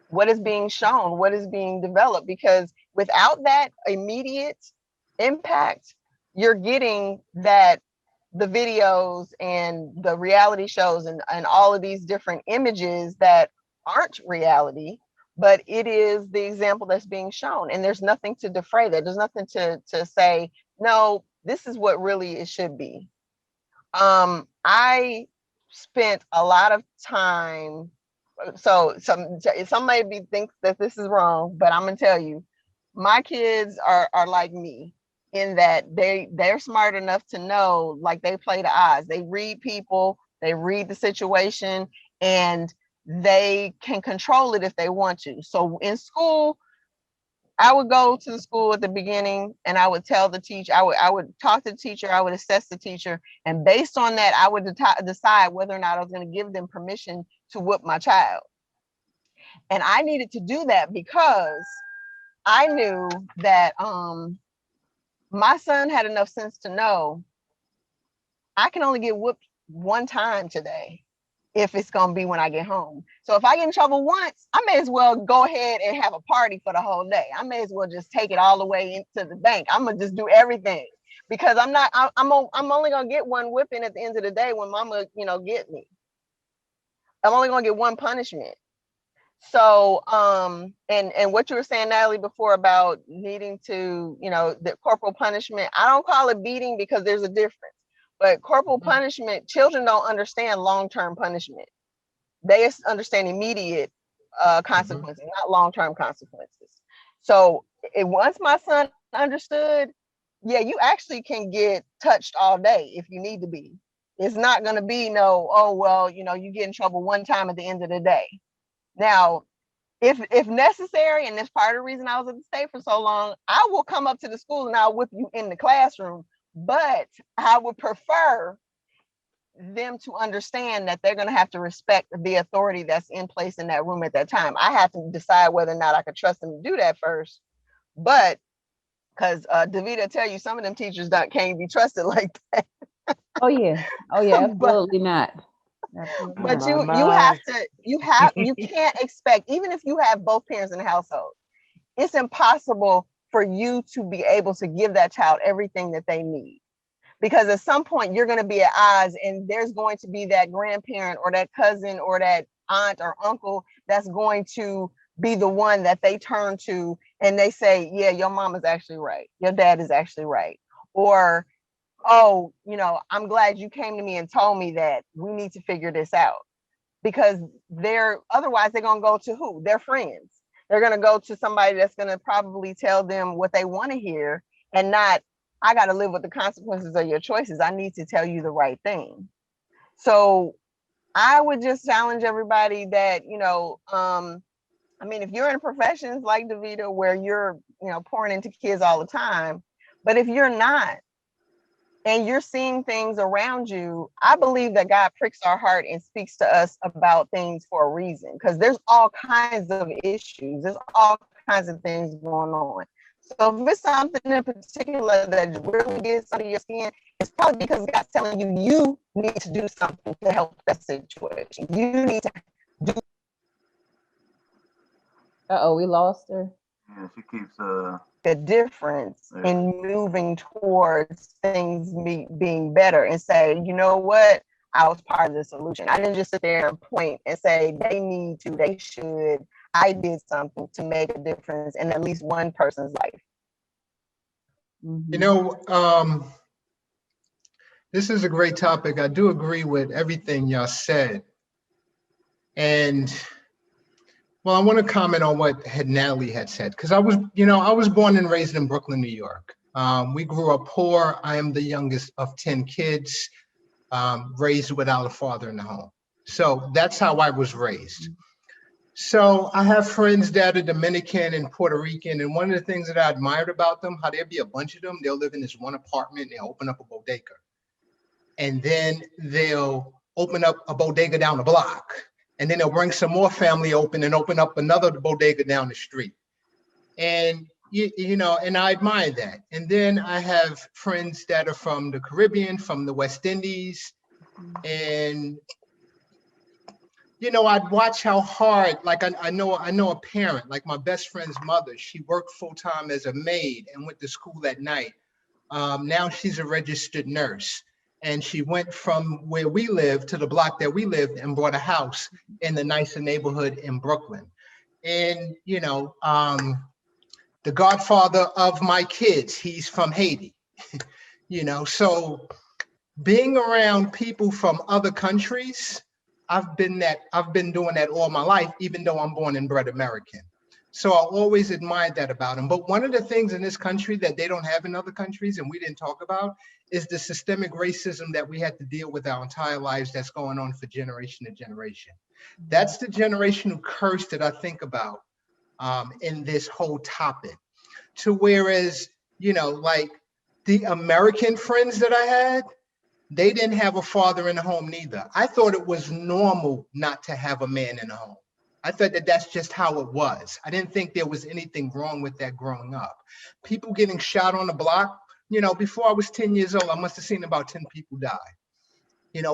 What is being shown? What is being developed? Because without that immediate impact, you're getting that the videos and the reality shows and all of these different images that aren't reality, but it is the example that's being shown. And there's nothing to defray that. There's nothing to say, no, this is what really it should be. I spent a lot of time. So some may think that this is wrong, but I'm gonna tell you, my kids are like me in that they're smart enough to know, like, they play the odds. They read people, they read the situation, and they can control it if they want to. So in school, I would go to the school at the beginning and I would tell the teacher, I would talk to the teacher, I would assess the teacher, and based on that, I would decide whether or not I was going to give them permission to whoop my child. And I needed to do that because I knew that my son had enough sense to know I can only get whooped one time today if it's going to be when I get home. So if I get in trouble once, I may as well go ahead and have a party for the whole day. I may as well just take it all the way into the bank. I'm going to just do everything, because I'm only going to get one whipping at the end of the day when mama, get me. I'm only going to get one punishment. So, and what you were saying, Natalie, before about needing to, the corporal punishment, I don't call it beating because there's a difference. But corporal punishment, children don't understand long-term punishment. They understand immediate consequences, not long-term consequences. So once my son understood, yeah, you actually can get touched all day if you need to be. It's not going to be no, oh, well, you get in trouble one time at the end of the day. Now, if necessary, and that's part of the reason I was at the state for so long, I will come up to the school and I'll whip you in the classroom. But I would prefer them to understand that they're going to have to respect the authority that's in place in that room at that time. I have to decide whether or not I could trust them to do that first. But because Davida tell you, some of them teachers can't be trusted like that. Oh yeah, absolutely not. Absolutely But not. you can't expect, even if you have both parents in the household, it's impossible for you to be able to give that child everything that they need. Because at some point you're going to be at odds, and there's going to be that grandparent or that cousin or that aunt or uncle that's going to be the one that they turn to and they say, yeah, your mom is actually right. Your dad is actually right. Or, oh, I'm glad you came to me and told me that we need to figure this out. Because otherwise they're going to go to who? Their friends. They're going to go to somebody that's going to probably tell them what they want to hear, and not, I got to live with the consequences of your choices. I need to tell you the right thing. So I would just challenge everybody that, if you're in professions like DeVita where you're, pouring into kids all the time, but if you're not, and you're seeing things around you, I believe that God pricks our heart and speaks to us about things for a reason, because there's all kinds of issues. There's all kinds of things going on. So if it's something in particular that really gets under your skin, it's probably because God's telling you need to do something to help that situation. You need to do. Uh-oh, we lost her. Yeah, she keeps the difference in moving towards things being better, and say, you know what, I was part of the solution. I didn't just sit there and point and say they should. I did something to make a difference in at least one person's life. This is a great topic. I do agree with everything y'all said. And well, I want to comment on what Natalie had said, because I was born and raised in Brooklyn, New York. We grew up poor. I am the youngest of 10 kids, raised without a father in the home. So that's how I was raised. So I have friends that are Dominican and Puerto Rican, and one of the things that I admired about them, how there'd be a bunch of them, they'll live in this one apartment, they'll open up a bodega. And then they'll open up a bodega down the block. And then they'll bring some more family and open up another bodega down the street. And, and I admire that. And then I have friends that are from the Caribbean, from the West Indies. And, I'd watch how hard, like I know a parent, like my best friend's mother, she worked full-time as a maid and went to school at night. Now she's a registered nurse. And she went from where we lived to the block that we lived and bought a house in the nicer neighborhood in Brooklyn. And, the godfather of my kids, he's from Haiti, so being around people from other countries, I've been doing that all my life, even though I'm born and bred American. So I always admired that about them. But one of the things in this country that they don't have in other countries, and we didn't talk about, is the systemic racism that we had to deal with our entire lives that's going on for generation to generation. That's the generational curse that I think about in this whole topic. To whereas, like the American friends that I had, they didn't have a father in the home neither. I thought it was normal not to have a man in the home. I thought that that's just how it was. I didn't think there was anything wrong with that growing up. People getting shot on the block, before I was 10 years old, I must have seen about 10 people die.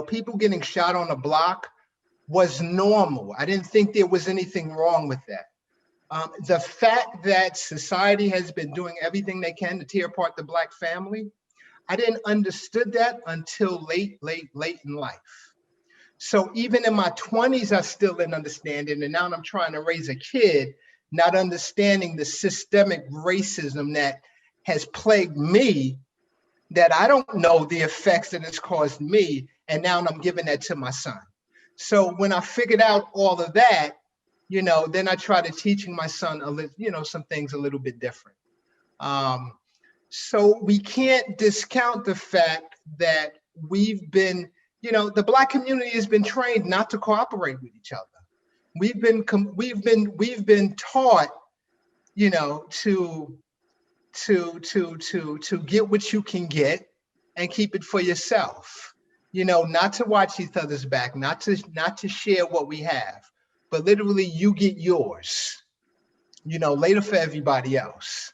People getting shot on the block was normal. I didn't think there was anything wrong with that. The fact that society has been doing everything they can to tear apart the Black family, I didn't understood that until late in life. So even in my 20s, I still didn't understand it. And now I'm trying to raise a kid, not understanding the systemic racism that has plagued me, that I don't know the effects that it's caused me. And now I'm giving that to my son. So when I figured out all of that, then I tried teaching my son some things a little bit different. So we can't discount the fact that we've been, the Black community has been trained not to cooperate with each other. We've been taught, to get what you can get and keep it for yourself. Not to watch each other's back, not to share what we have, but literally you get yours. Later for everybody else.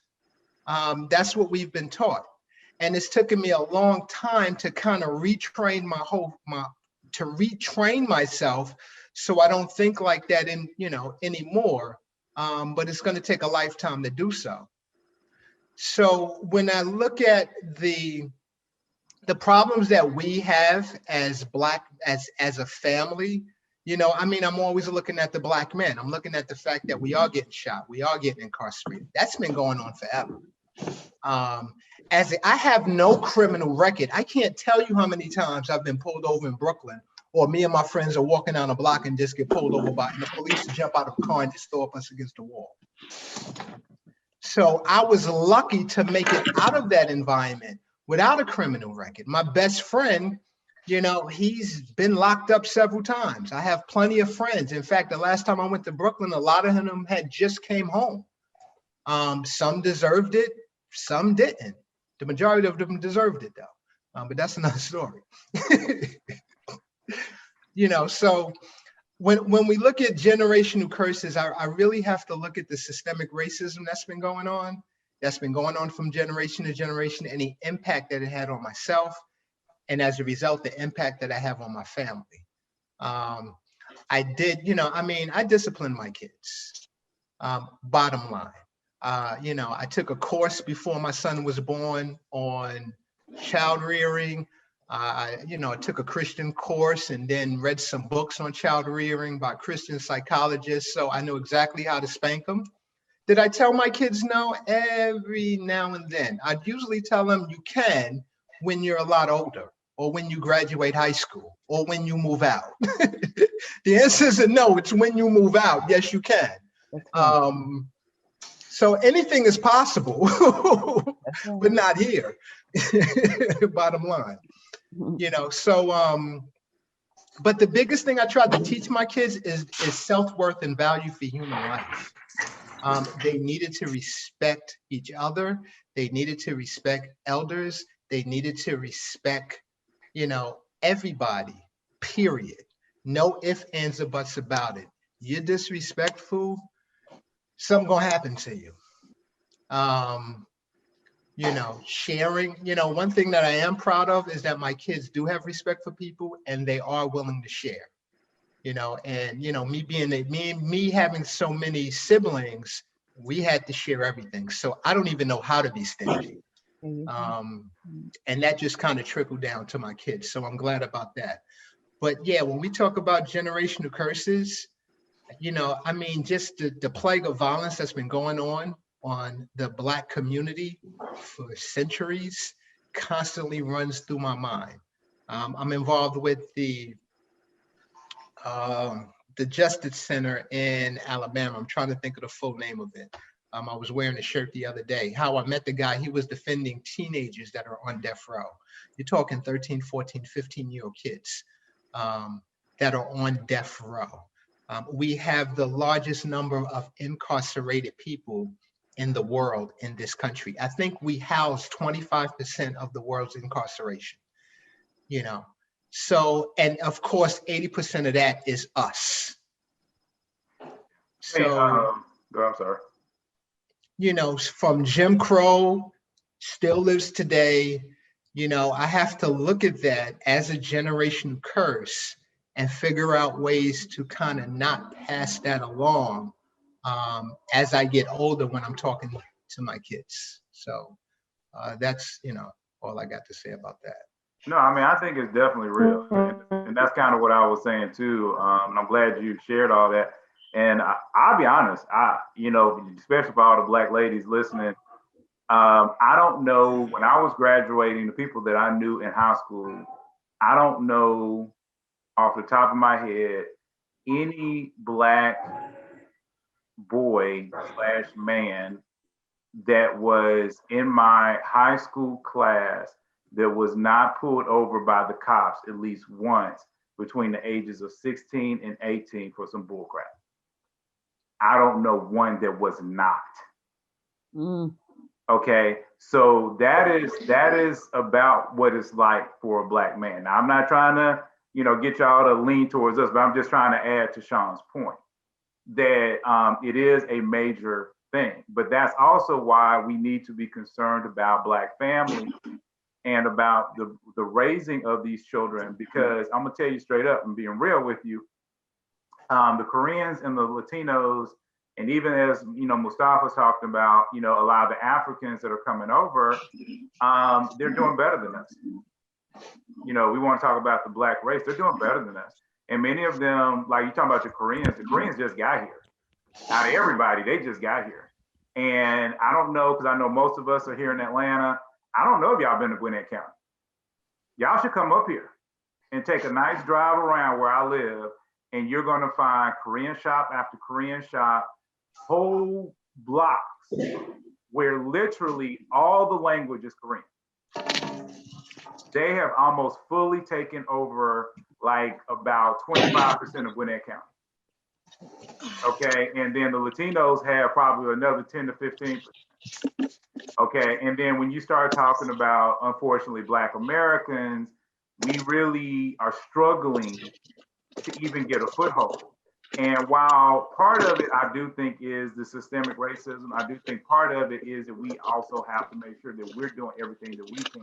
That's what we've been taught. And it's taken me a long time to kind of retrain my to retrain myself so I don't think like that anymore. But it's going to take a lifetime to do so. So when I look at the problems that we have as as a family, I'm always looking at the Black men. I'm looking at the fact that we are getting shot, we are getting incarcerated. That's been going on forever. I have no criminal record. I can't tell you how many times I've been pulled over in Brooklyn, or me and my friends are walking down a block and just get pulled over and the police jump out of the car and just throw up us against the wall. So I was lucky to make it out of that environment without a criminal record. My best friend, he's been locked up several times. I have plenty of friends. In fact, the last time I went to Brooklyn, a lot of them had just came home. Some deserved it, some didn't. The majority of them deserved it though, but that's another story. So when we look at generational curses, I really have to look at the systemic racism that's been going on from generation to generation, and the impact that it had on myself, and as a result, the impact that I have on my family. I disciplined my kids, bottom line. I took a course before my son was born on child rearing. I took a Christian course and then read some books on child rearing by Christian psychologists. So I know exactly how to spank them. Did I tell my kids no? Every now and then. I'd usually tell them you can when you're a lot older, or when you graduate high school, or when you move out. The answer is no, it's when you move out. Yes, you can. So anything is possible, but not here. Bottom line. But the biggest thing I try to teach my kids is self-worth and value for human life. They needed to respect each other. They needed to respect elders. They needed to respect, everybody, period. No ifs, ands, or buts about it. You're disrespectful, something gonna happen to you. Sharing, one thing that I am proud of is that my kids do have respect for people and they are willing to share, me having so many siblings, we had to share everything. So I don't even know how to be stingy. And that just kind of trickled down to my kids. So I'm glad about that. But yeah, when we talk about generational curses, just the plague of violence that's been going on the Black community for centuries constantly runs through my mind. I'm involved with the Justice Center in Alabama. I'm trying to think of the full name of it. I was wearing a shirt the other day. How I met the guy, he was defending teenagers that are on death row. You're talking 13, 14, 15-year-old kids that are on death row. We have the largest number of incarcerated people in the world in this country. I think we house 25% of the world's incarceration, So, and of course, 80% of that is us. So, I'm sorry. From Jim Crow, still lives today. I have to look at that as a generation curse and figure out ways to kind of not pass that along as I get older when I'm talking to my kids. So that's, all I got to say about that. No, I think it's definitely real. And that's kind of what I was saying too. And I'm glad you shared all that. And I'll be honest, especially for all the Black ladies listening, I don't know, when I was graduating, the people that I knew in high school, I don't know off the top of my head any Black boy / man that was in my high school class that was not pulled over by the cops at least once between the ages of 16 and 18 for some bullcrap. I don't know one that was not. Okay, so that is about what it's like for a Black man. Now, I'm not trying to, get y'all to lean towards us, but I'm just trying to add to Sean's point that it is a major thing. But that's also why we need to be concerned about Black families and about the raising of these children, because I'm gonna tell you straight up and being real with you, the Koreans and the Latinos, and even as Mustafa's talking about, a lot of the Africans that are coming over, they're doing better than us. We want to talk about the Black race, they're doing better than us. And many of them, like you talking about the Koreans just got here. Out of everybody, they just got here. And I don't know, because I know most of us are here in Atlanta. I don't know if y'all been to Gwinnett County. Y'all should come up here and take a nice drive around where I live, and you're gonna find Korean shop after Korean shop, whole blocks where literally all the language is Korean. They have almost fully taken over like about 25% of Gwinnett County. Okay, and then the Latinos have probably another 10 to 15%. Okay, and then when you start talking about, unfortunately, Black Americans, we really are struggling to even get a foothold. And while part of it, I do think is the systemic racism, I do think part of it is that we also have to make sure that we're doing everything that we can,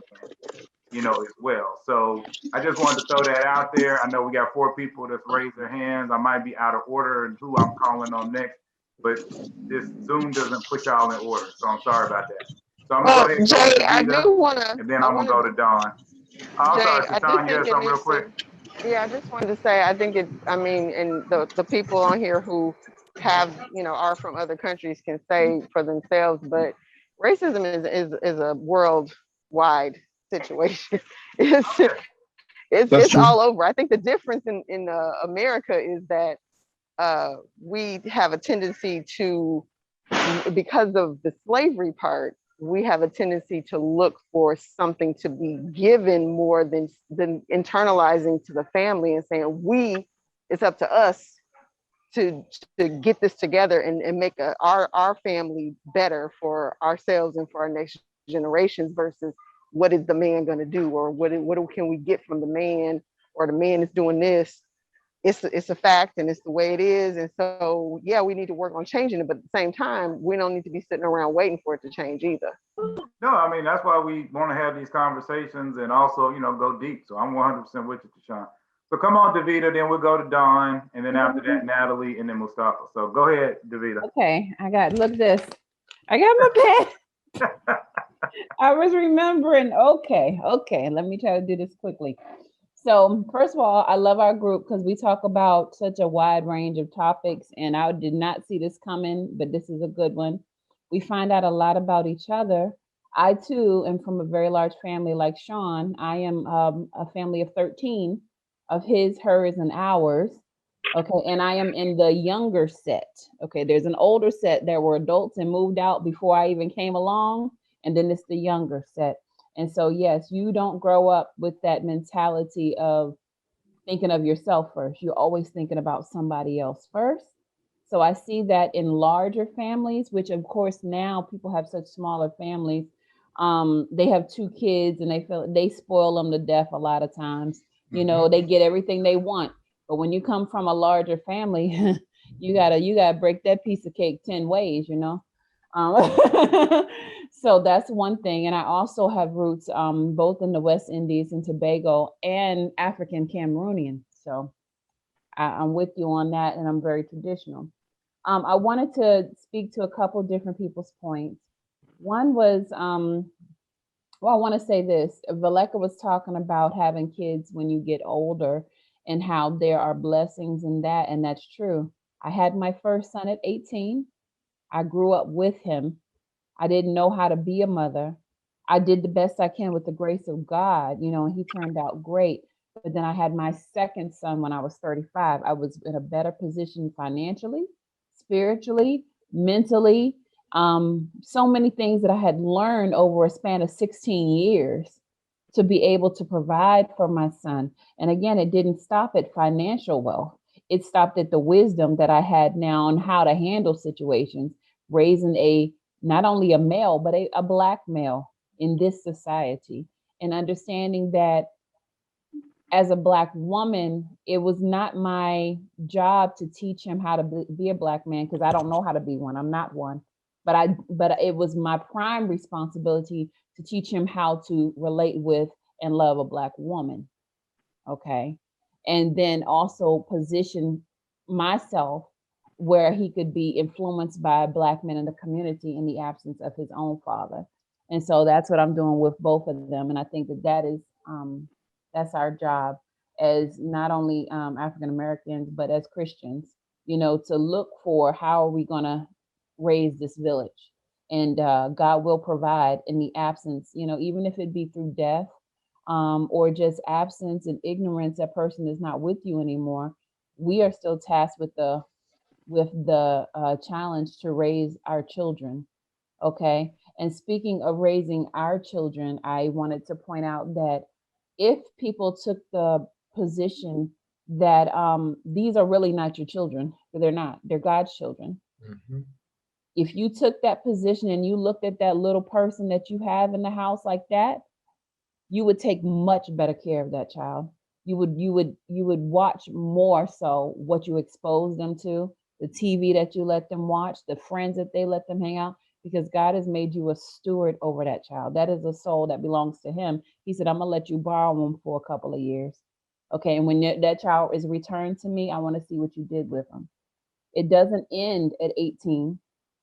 as well. So I just wanted to throw that out there. I know we got 4 people that's raised their hands. I might be out of order and who I'm calling on next, but this Zoom doesn't put y'all in order. So I'm sorry about that. So I'm gonna go ahead and Jay, go I to do wanna, and then I'm gonna go to Dawn. I'm Jay, sorry, I do Shaitan, you think had something real quick? Yeah, I just wanted to say, I think and the people on here who have, are from other countries can say for themselves, but racism is a worldwide situation. It's all over. I think the difference in America is that we have a tendency to, because of the slavery part, we have a tendency to look for something to be given more than internalizing to the family and saying it's up to us to get this together and make our family better for ourselves and for our next generations, versus what is the man going to do, or what can we get from the man, or the man is doing this. It's a fact, and it's the way it is. And so, yeah, we need to work on changing it, but at the same time, we don't need to be sitting around waiting for it to change either. No, I mean, that's why we want to have these conversations and also, go deep. So I'm 100% with you, Tashawn. So come on, Davida, then we'll go to Dawn, and then after that, Natalie, and then Mustafa. So go ahead, Davida. Okay, I got my pen. I was remembering, okay, let me try to do this quickly. So first of all, I love our group because we talk about such a wide range of topics, and I did not see this coming, but this is a good one. We find out a lot about each other. I too am from a very large family like Sean. I am a family of 13 of his, hers, and ours. Okay, and I am in the younger set. Okay, there's an older set that were adults and moved out before I even came along, and then it's the younger set. And so, yes, you don't grow up with that mentality of thinking of yourself first. You're always thinking about somebody else first. So I see that in larger families, which of course now people have such smaller families. They have 2 kids and they spoil them to death a lot of times. They get everything they want. But when you come from a larger family, you gotta break that piece of cake 10 ways, So that's one thing. And I also have roots both in the West Indies and Tobago and African Cameroonian. So I'm with you on that, and I'm very traditional. I wanted to speak to a couple different people's points. One was, I want to say this. Valeka was talking about having kids when you get older and how there are blessings in that, and that's true. I had my first son at 18. I grew up with him. I didn't know how to be a mother. I did the best I can with the grace of God, and he turned out great. But then I had my second son when I was 35. I was in a better position financially, spiritually, mentally, so many things that I had learned over a span of 16 years to be able to provide for my son. And again, it didn't stop at financial wealth. It stopped at the wisdom that I had now on how to handle situations, raising not only a male, but a Black male in this society, and understanding that as a Black woman, it was not my job to teach him how to be a Black man, because I don't know how to be one. I'm not one. but it was my prime responsibility to teach him how to relate with and love a Black woman. Okay. And then also position myself where he could be influenced by Black men in the community in the absence of his own father. And so that's what I'm doing with both of them. And I think that that's our job as not only African Americans, but as Christians, to look for how are we going to raise this village. And God will provide in the absence, even if it be through death, or just absence and ignorance, that person is not with you anymore. We are still tasked with the challenge to raise our children. Okay. And speaking of raising our children, I wanted to point out that if people took the position that these are really not your children, they're not, they're God's children. Mhm. If you took that position and you looked at that little person that you have in the house like that, you would take much better care of that child. You would watch more so what you expose them to, the TV that you let them watch, the friends that they let them hang out, because God has made you a steward over that child. That is a soul that belongs to him. He said, I'm gonna let you borrow them for a couple of years. Okay, and when that child is returned to me, I want to see what you did with them. It doesn't end at 18.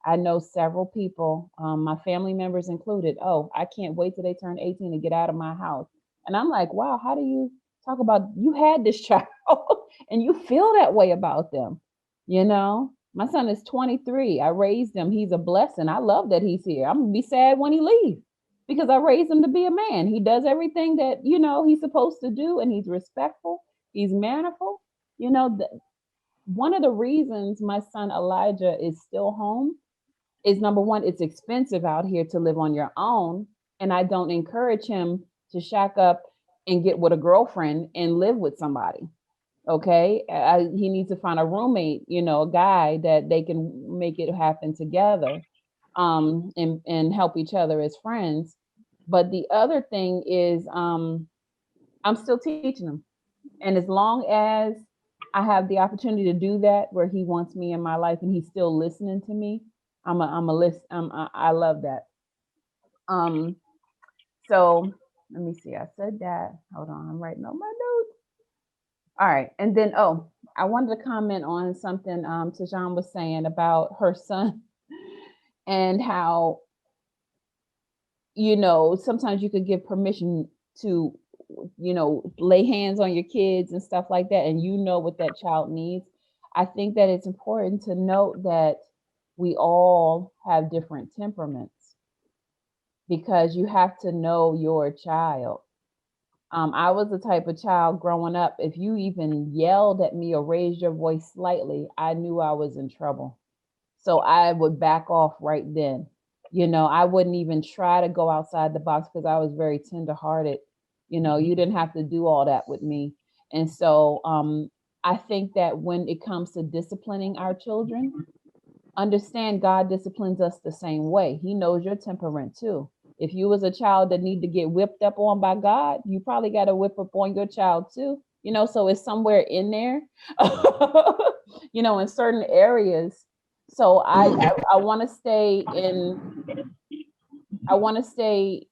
I know several people, my family members included, oh, I can't wait till they turn 18 to get out of my house. And I'm like, wow, how do you talk about you had this child and you feel that way about them? My son is 23. I raised him. He's a blessing. I love that he's here. I'm gonna be sad when he leaves because I raised him to be a man. He does everything that, he's supposed to do, and he's respectful. He's mannerful. One of the reasons my son Elijah is still home is, number one, it's expensive out here to live on your own. And I don't encourage him to shack up and get with a girlfriend and live with somebody. Okay. He needs to find a roommate, a guy that they can make it happen together, and help each other as friends. But the other thing is, I'm still teaching him. And as long as I have the opportunity to do that, where he wants me in my life and he's still listening to me, I'm a list. I love that. So let me see. I said that. Hold on. I'm writing on my notes. All right. And then, I wanted to comment on something Tajan was saying about her son and how, sometimes you could give permission to, lay hands on your kids and stuff like that, and what that child needs. I think that it's important to note that we all have different temperaments, because you have to know your child. I was the type of child growing up, if you even yelled at me or raised your voice slightly, I knew I was in trouble. So I would back off right then. I wouldn't even try to go outside the box because I was very tenderhearted. You didn't have to do all that with me. And so I think that when it comes to disciplining our children, understand God disciplines us the same way. He knows your temperament too. If you was a child that need to get whipped up on by God, you probably got to whip up on your child too. So it's somewhere in there, in certain areas. So I want to stay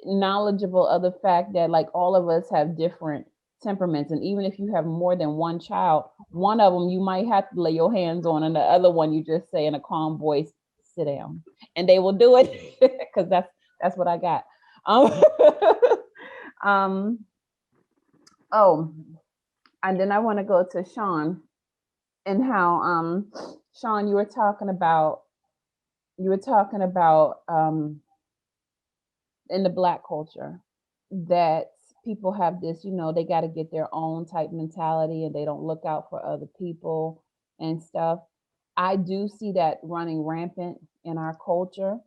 knowledgeable of the fact that, like, all of us have different temperaments, and even if you have more than one child, one of them you might have to lay your hands on, and the other one you just say in a calm voice, sit down, and they will do it because that's what I got. And then I want to go to Sean, and how Sean, you were talking about in the Black culture that people have this, they got to get their own type mentality and they don't look out for other people and stuff. I do see that running rampant in our culture,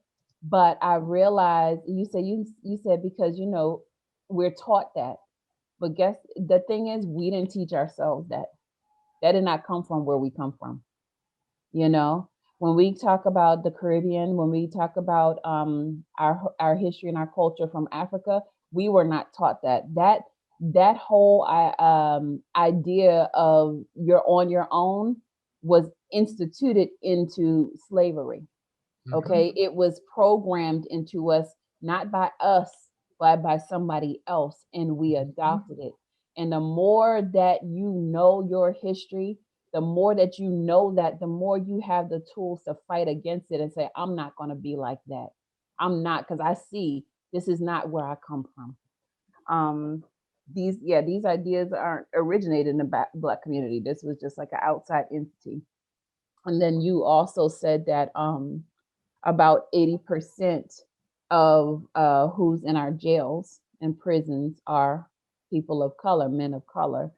but I realize you said because, we're taught that, but guess the thing is, we didn't teach ourselves that. That did not come from where we come from. When we talk about the Caribbean, when we talk about our history and our culture from Africa, we were not taught that. That whole idea of you're on your own was instituted into slavery. Okay, it was programmed into us, not by us, but by somebody else, and we adopted it. And the more that you know your history, the more that you know that, the more you have the tools to fight against it and say, I'm not going to be like that. I'm not, because I see this is not where I come from. These ideas aren't originated in the Black community. This was just like an outside entity. And then you also said that about 80% of who's in our jails and prisons are people of color, men of color.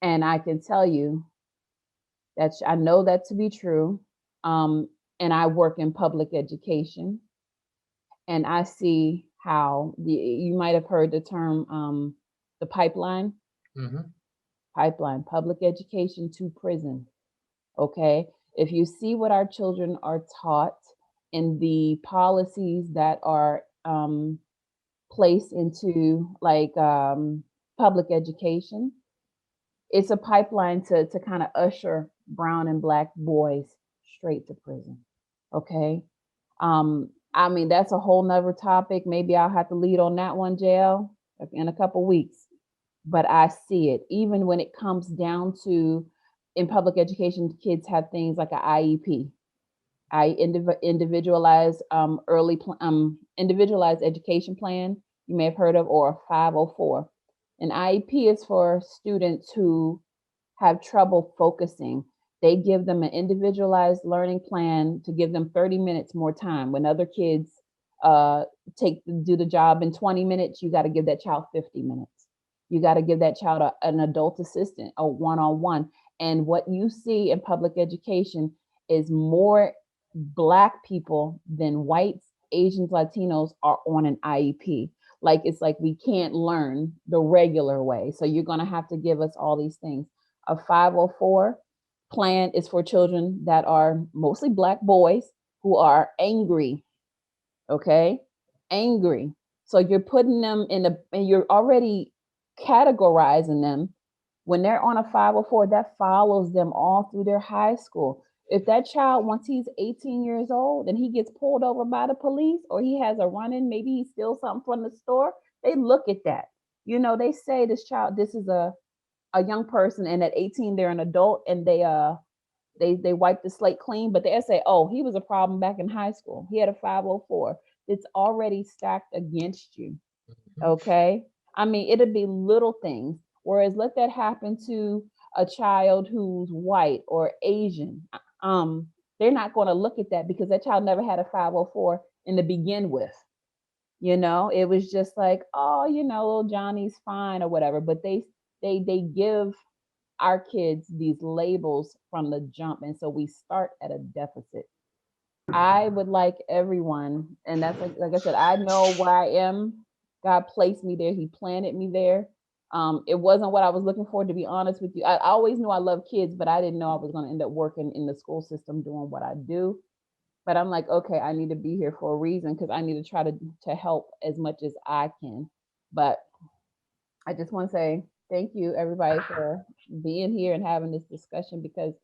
And I can tell you that I know that to be true. And I work in public education, and I see how you might have heard the term the pipeline. Pipeline, public education to prison. Okay. If you see what our children are taught in the policies that are placed into like public education, it's a pipeline to kind of usher brown and Black boys straight to prison. Okay. I mean, that's a whole nother topic. Maybe I'll have to lead on that one, JL, in a couple weeks. But I see it, even when it comes down to, in public education, kids have things like an IEP, individualized individualized education plan, you may have heard of, or 504. An IEP is for students who have trouble focusing. They give them an individualized learning plan to give them 30 minutes more time. When other kids do the job in 20 minutes, you got to give that child 50 minutes. You got to give that child an adult assistant, a one-on-one. And what you see in public education is more Black people than whites, Asians, Latinos are on an IEP. Like, it's like we can't learn the regular way. So you're going to have to give us all these things. A 504 plan is for children that are mostly Black boys who are angry. Okay, angry. So you're putting them and you're already categorizing them. When they're on a 504, that follows them all through their high school. If that child, once he's 18 years old and he gets pulled over by the police, or he has a run-in, maybe he steals something from the store, they look at that. You know, they say this is a young person, and at 18 they're an adult, and they wipe the slate clean, but they say, oh, he was a problem back in high school. He had a 504. It's already stacked against you. Okay. I mean, it'd be little things. Whereas let that happen to a child who's white or Asian. They're not going to look at that because that child never had a 504 in the begin with. You know, it was just like, oh, you know, little Johnny's fine or whatever. But they give our kids these labels from the jump, and so we start at a deficit. I would like everyone, and that's like I said, I know where I am. God placed me there. He planted me there. It wasn't what I was looking for, to be honest with you. I always knew I loved kids, but I didn't know I was going to end up working in the school system doing what I do. But I'm like, okay, I need to be here for a reason, because I need to try to help as much as I can. But I just want to say thank you, everybody, for being here and having this discussion, because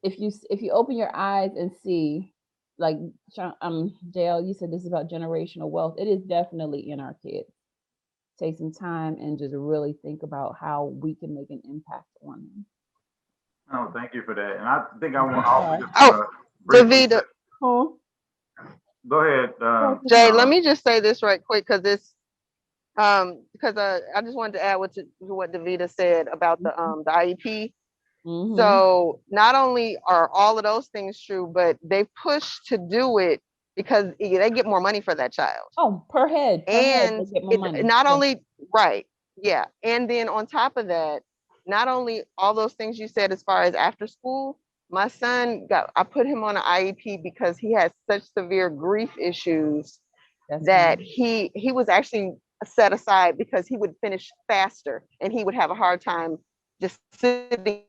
if you open your eyes and see, like JL, you said this is about generational wealth. It is definitely in our kids. Take some time and just really think about how we can make an impact on them. Oh, thank you for that. And I think I want to also Davida. Oh. Go ahead. Jay, let me just say this right quick, because it's because I just wanted to add to what Davida said about the IEP. Mm-hmm. So not only are all of those things true, but they push to do it because they get more money for that child. Oh, per head. And they get more money. Not only, right. Yeah. And then on top of that, not only all those things you said as far as after school, my son I put him on an IEP because he has such severe grief issues that he was actually set aside because he would finish faster and he would have a hard time just sitting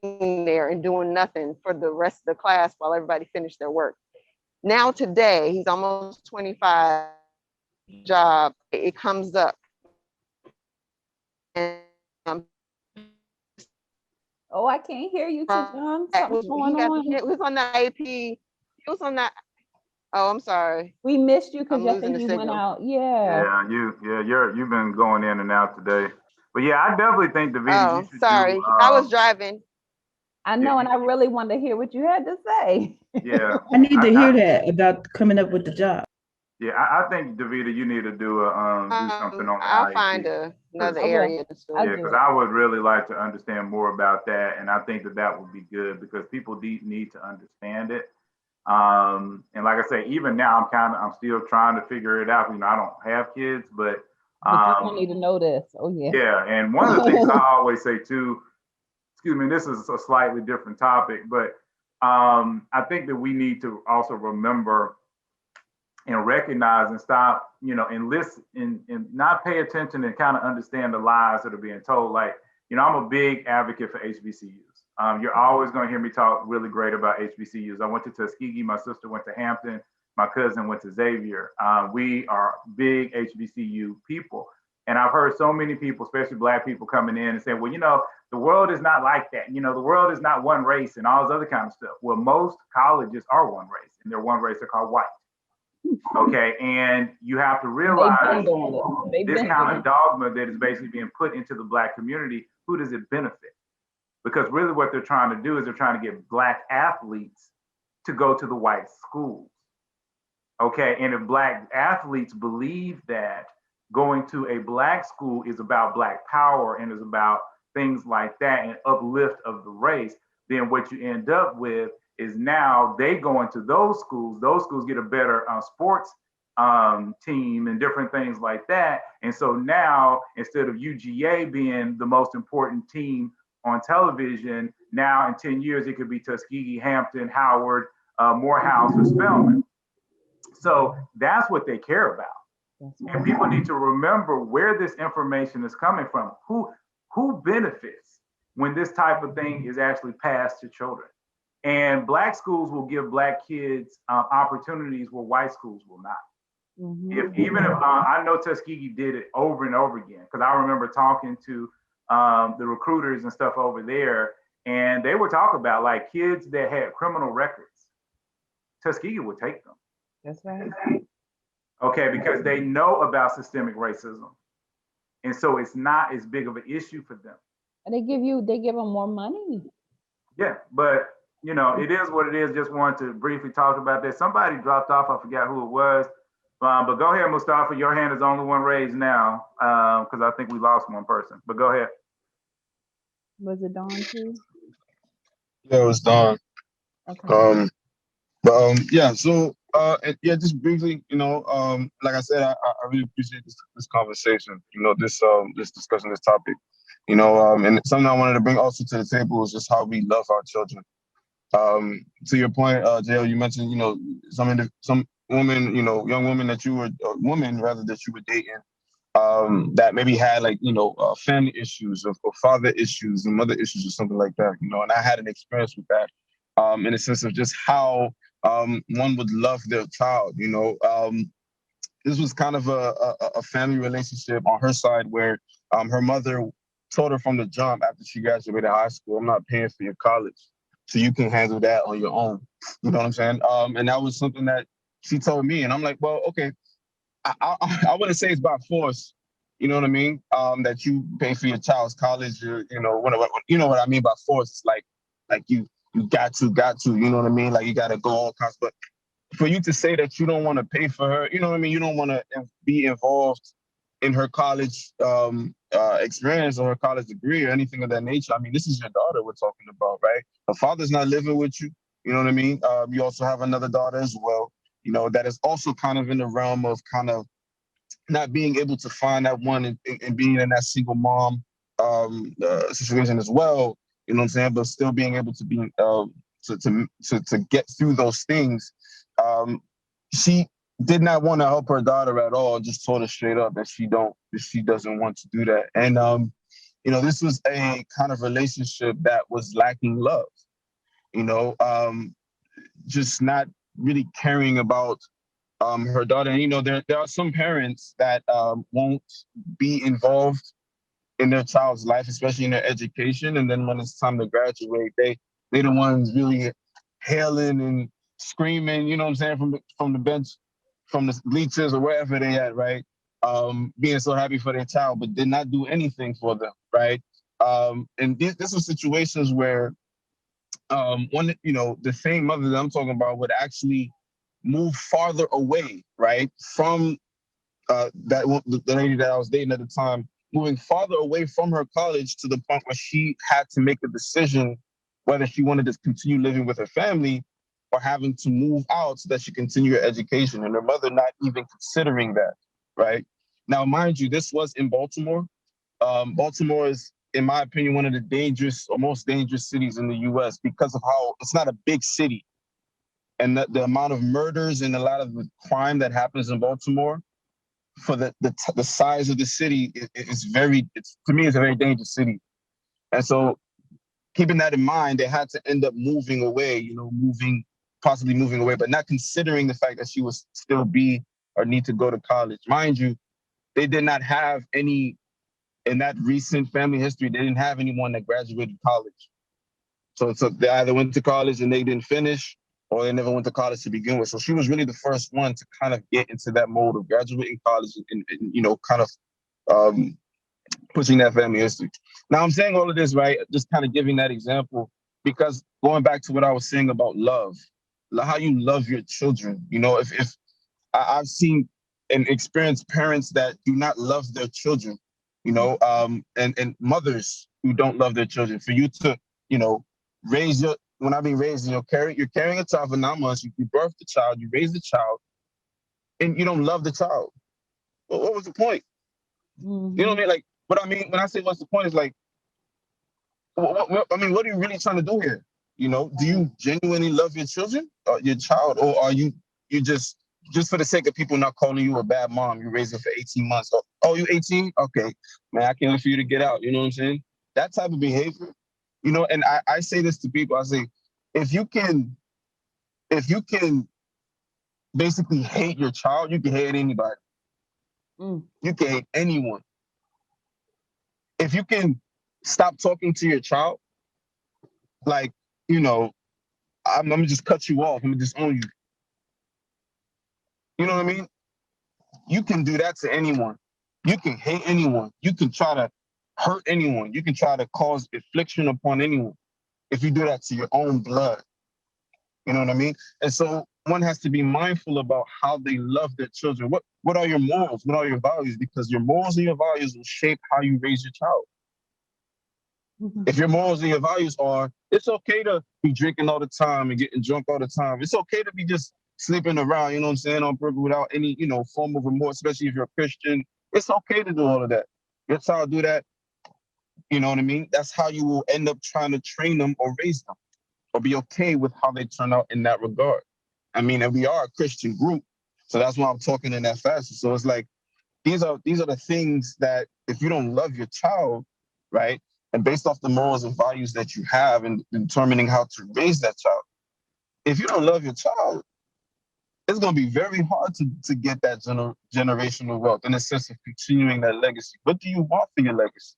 there and doing nothing for the rest of the class while everybody finished their work. Now today, he's almost 25, job, it comes up. And, oh, I can't hear you, John. Something's going on. It was on the IEP. He was on that. Oh, I'm sorry. We missed you because I'm I losing think the you went signal. out. Yeah. You've been going in and out today. But yeah, I definitely think Davida, you Oh, should sorry. do I was driving. I know, and I really wanted to hear what you had to say. Yeah. I need to hear that about coming up with the job. Yeah, I think Davida, you need to do something on the I'll find IEP. another Okay. area to do. I'll Yeah, do because it. I would really like to understand more about that, and I think that that would be good because people need to understand it. And like I say, even now, I'm still trying to figure it out. You know, I don't have kids, but But you're gonna need to know this. Oh yeah. yeah. And one of the things I always say too, excuse me, this is a slightly different topic, but I think that we need to also remember and recognize and stop, you know, and listen and not pay attention and kind of understand the lies that are being told. Like, you know, I'm a big advocate for HBCUs. You're always going to hear me talk really great about HBCUs. I went to Tuskegee. My sister went to Hampton. My cousin went to Xavier. We are big HBCU people. And I've heard so many people, especially Black people, coming in and saying, well, you know, the world is not like that. You know, the world is not one race and all this other kind of stuff. Well, most colleges are one race, and they're one race. They're called white. Okay, and you have to realize this kind of dogma that is basically being put into the Black community, who does it benefit? Because really what they're trying to do is they're trying to get Black athletes to go to the white schools. Okay, and if Black athletes believe that going to a Black school is about Black power and is about things like that and uplift of the race, then what you end up with is now they go into those schools get a better sports team and different things like that. And so now instead of UGA being the most important team on television, now in 10 years, it could be Tuskegee, Hampton, Howard, Morehouse, or Spelman. So that's what they care about. And people need to remember where this information is coming from. Who benefits when this type of thing is actually passed to children? And Black schools will give Black kids opportunities where white schools will not. Even if I know Tuskegee did it over and over again, because I remember talking to the recruiters and stuff over there, and they would talk about like kids that had criminal records. Tuskegee would take them. That's right. Okay, because they know about systemic racism, and so it's not as big of an issue for them. And they give them more money. Yeah, but you know, it is what it is. Just wanted to briefly talk about that. Somebody dropped off. I forgot who it was. But go ahead, Mustafa. Your hand is the only one raised now because I think we lost one person. But go ahead. Was it Dawn too? Yeah, it was Dawn. Okay. Yeah. So yeah, just briefly, you know, like I said, I really appreciate this conversation. You know, this discussion, this topic. You know, and something I wanted to bring also to the table is just how we love our children. To your point, JL, you mentioned, you know, some woman, you know, young woman that you were, woman rather, that you were dating, that maybe had like, you know, family issues or father issues and mother issues or something like that, you know, and I had an experience with that, in a sense of just how one would love their child, you know. This was kind of a family relationship on her side where her mother told her from the jump after she graduated high school, I'm not paying for your college, so you can handle that on your own. You know what I'm saying? And that was something that she told me, and I'm like, well, okay, I wouldn't say it's by force. You know what I mean? That you pay for your child's college, you know, you know what I mean by force. It's like you got to, you know what I mean? Like you got to go all costs. But for you to say that you don't want to pay for her, you know what I mean? You don't want to be involved in her college experience or her college degree or anything of that nature. I mean, this is your daughter we're talking about, right? Her father's not living with you. You know what I mean? You also have another daughter as well, you know, that is also kind of in the realm of kind of not being able to find that one and being in that single mom situation as well. You know what I'm saying? But still being able to be to get through those things. She did not want to help her daughter at all. Just told her straight up that she doesn't want to do that. And you know, this was a kind of relationship that was lacking love. You know, just not really caring about her daughter. And you know, there are some parents that won't be involved in their child's life, especially in their education. And then when it's time to graduate, they the ones really hailing screaming, you know what I'm saying, from the bench, from the bleachers or wherever they at, right? Being so happy for their child, but did not do anything for them, right? And this are situations where one, you know, the same mother that I'm talking about would actually move farther away, right, from the lady that I was dating at the time, moving farther away from her college to the point where she had to make a decision whether she wanted to continue living with her family or having to move out so that she continue her education, and her mother not even considering that, right? Now, mind you, this was in Baltimore. Baltimore is, in my opinion, one of the dangerous or most dangerous cities in the US because of how it's not a big city. And the amount of murders and a lot of the crime that happens in Baltimore for the size of the city is to me, it's a very dangerous city. And so keeping that in mind, they had to end up moving away, you know, possibly moving away, but not considering the fact that she was still be or need to go to college. Mind you, they did not have any, in that recent family history, they didn't have anyone that graduated college. So they either went to college and they didn't finish, or they never went to college to begin with. So she was really the first one to kind of get into that mode of graduating college and you know, kind of pushing that family history. Now, I'm saying all of this, right, just kind of giving that example, because going back to what I was saying about love, how you love your children. You know, if I've seen and experienced parents that do not love their children, you know, and mothers who don't love their children. For you to, you know, raise your, when I mean raising, you're carrying a child for 9 months, you birth the child, you raise the child, and you don't love the child. Well, what was the point? Mm-hmm. You know what I mean? Like, what I mean when I say what's the point is like, I mean, what are you really trying to do here? You know, do you genuinely love your children, your child, or are you just for the sake of people not calling you a bad mom, you raised her for 18 months? Oh, you 18? Okay, man, I can't wait for you to get out. You know what I'm saying? That type of behavior, you know, and I say this to people, I say, if you can basically hate your child, you can hate anybody. You can hate anyone. If you can stop talking to your child, like, you know, I'm gonna just cut you off, I'm gonna disown you. You know what I mean? You can do that to anyone. You can hate anyone. You can try to hurt anyone. You can try to cause affliction upon anyone if you do that to your own blood. You know what I mean? And so one has to be mindful about how they love their children. What are your morals? What are your values? Because your morals and your values will shape how you raise your child. If your morals and your values are, it's okay to be drinking all the time and getting drunk all the time. It's okay to be just sleeping around, you know what I'm saying, on purpose without any, you know, form of remorse, especially if you're a Christian. It's okay to do all of that. Your child do that, you know what I mean? That's how you will end up trying to train them or raise them, or be okay with how they turn out in that regard. I mean, and we are a Christian group, so that's why I'm talking in that fashion. So it's like, these are the things that if you don't love your child, right, and based off the morals and values that you have in determining how to raise that child, if you don't love your child, it's going to be very hard to get that generational wealth in a sense of continuing that legacy. What do you want for your legacy?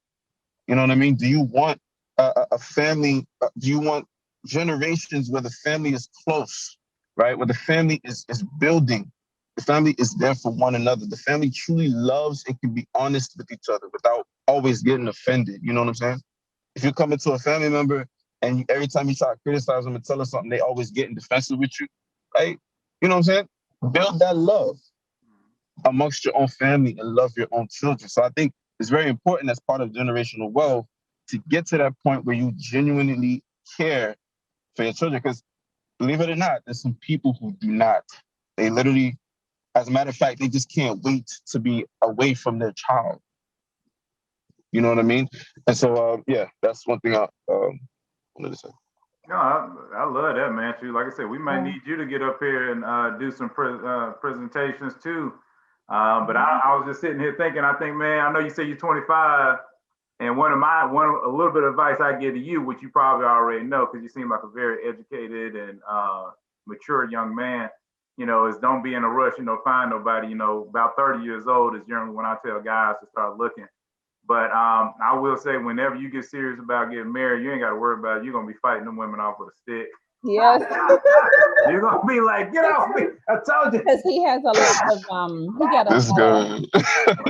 You know what I mean? Do you want a family? Do you want generations where the family is close, right? Where the family is building. The family is there for one another. The family truly loves and can be honest with each other without always getting offended. You know what I'm saying? If you come into a family member and every time you try to criticize them and tell them something, they always getting defensive with you, right? You know what I'm saying? Build that love amongst your own family and love your own children. So I think it's very important as part of generational wealth to get to that point where you genuinely care for your children. Because believe it or not, there's some people who do not. They literally, as a matter of fact, they just can't wait to be away from their child. You know what I mean? And so, yeah, that's one thing I wanted to say. No, I love that, man. Too. Like I said, we might need you to get up here and do some presentations too. But I was just sitting here thinking. I think, man, I know you say you're 25, and a little bit of advice I give to you, which you probably already know, because you seem like a very educated and mature young man. You know, is don't be in a rush. You know, find nobody. You know, about 30 years old is generally when I tell guys to start looking. But I will say, whenever you get serious about getting married, you ain't got to worry about it. You're going to be fighting them women off with a stick. Yes. You're gonna be like, get off me! I told you. Because he has a lot of he got That's good.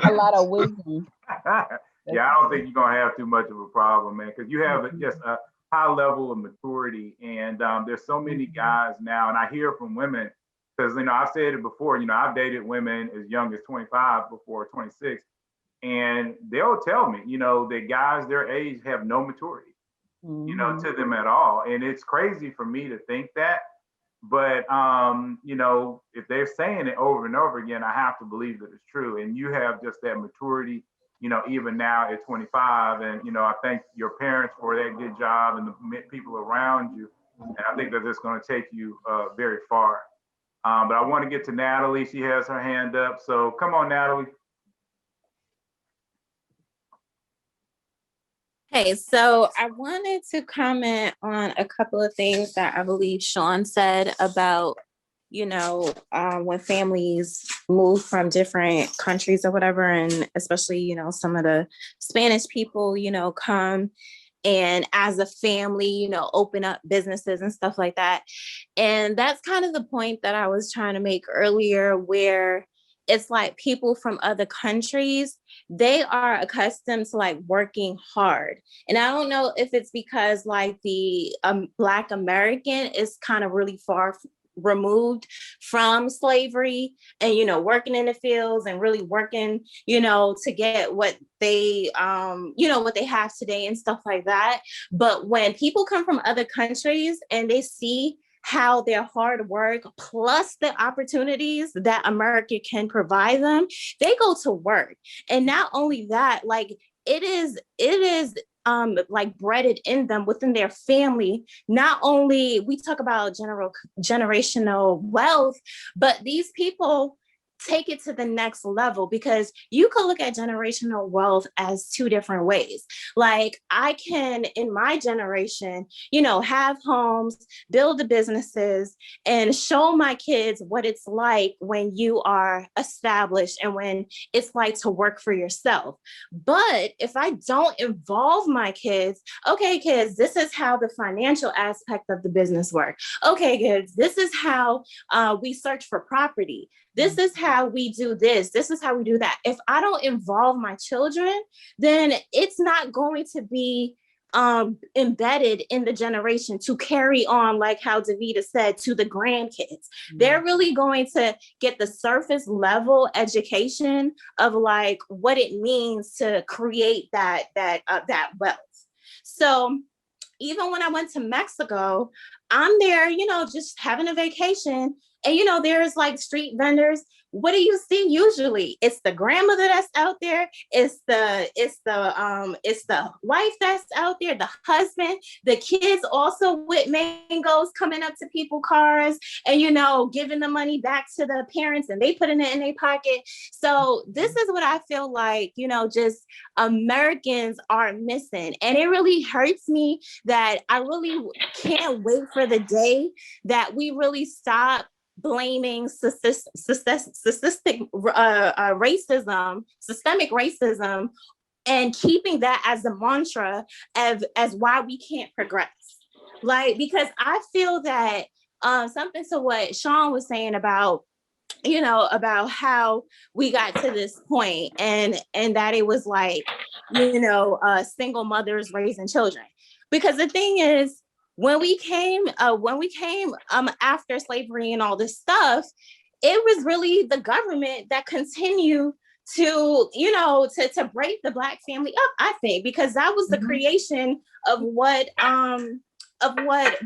a lot of wisdom. Yeah, I don't think you're gonna have too much of a problem, man, because you have just a high level of maturity, and there's so many guys now, and I hear from women, because I've said it before. I've dated women as young as 25 before 26, and they'll tell me, that guys their age have no maturity, to them at all, and it's crazy for me to think that. But if they're saying it over and over again, I have to believe that it's true. And you have just that maturity, even now at 25. And I thank your parents for that good job and the people around you. And I think that it's going to take you very far. But I want to get to Natalie. She has her hand up. So come on, Natalie. Hey, so I wanted to comment on a couple of things that I believe Sean said about, when families move from different countries or whatever, and especially, some of the Spanish people, come and as a family, open up businesses and stuff like that. And that's kind of the point that I was trying to make earlier, where it's like people from other countries, they are accustomed to like working hard. And I don't know if it's because like the Black American is kind of really far removed from slavery and, working in the fields and really working, to get what they, what they have today and stuff like that. But when people come from other countries and they see how their hard work plus the opportunities that America can provide them, they go to work. And not only that, like it is like bred in them within their family. Not only we talk about generational wealth, but these people take it to the next level, because you could look at generational wealth as two different ways. Like I can, in my generation, have homes, build the businesses, and show my kids what it's like when you are established and when it's like to work for yourself. But if I don't involve my kids, okay, kids, this is how the financial aspect of the business works. Okay, kids, this is how we search for property. This is how we do this. This is how we do that. If I don't involve my children, then it's not going to be embedded in the generation to carry on, like how Davida said, to the grandkids. They're really going to get the surface level education of like what it means to create that wealth. So even when I went to Mexico, I'm there, just having a vacation. And, there's like street vendors. What do you see usually? It's the grandmother that's out there. It's the wife that's out there, the husband, the kids also with mangoes coming up to people's cars and, giving the money back to the parents and they putting it in their pocket. So this is what I feel like, just Americans are missing. And it really hurts me that I really can't wait for the day that we really stop blaming systemic racism, and keeping that as a mantra as why we can't progress. Like, because I feel that something to what Sean was saying about, about how we got to this point and that it was like, single mothers raising children. Because the thing is, when we came after slavery and all this stuff, it was really the government that continued to break the Black family up, I think, because that was the creation of what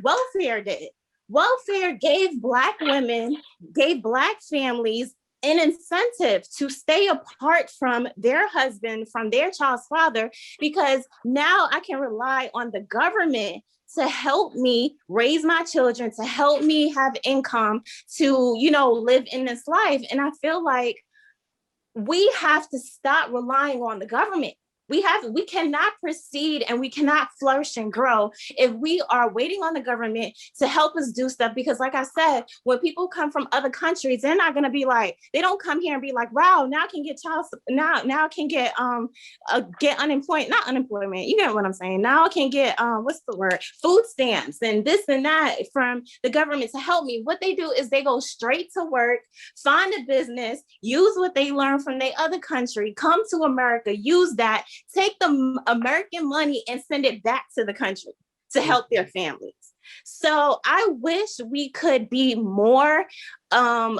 welfare did. Welfare gave Black women, gave Black families an incentive to stay apart from their husband, from their child's father, because now I can rely on the government to help me raise my children, to help me have income, to, live in this life. And I feel like we have to stop relying on the government. We cannot proceed and we cannot flourish and grow if we are waiting on the government to help us do stuff. Because like I said, when people come from other countries, they're not going to be like, they don't come here and be like, wow, now I can get now I can get unemployment, not unemployment, you get what I'm saying. Now I can get what's the word, food stamps and this and that from the government to help me. What they do is they go straight to work, find a business, use what they learned from their other country, come to America, use that, take the American money and send it back to the country to help their families. So I wish we could be more Black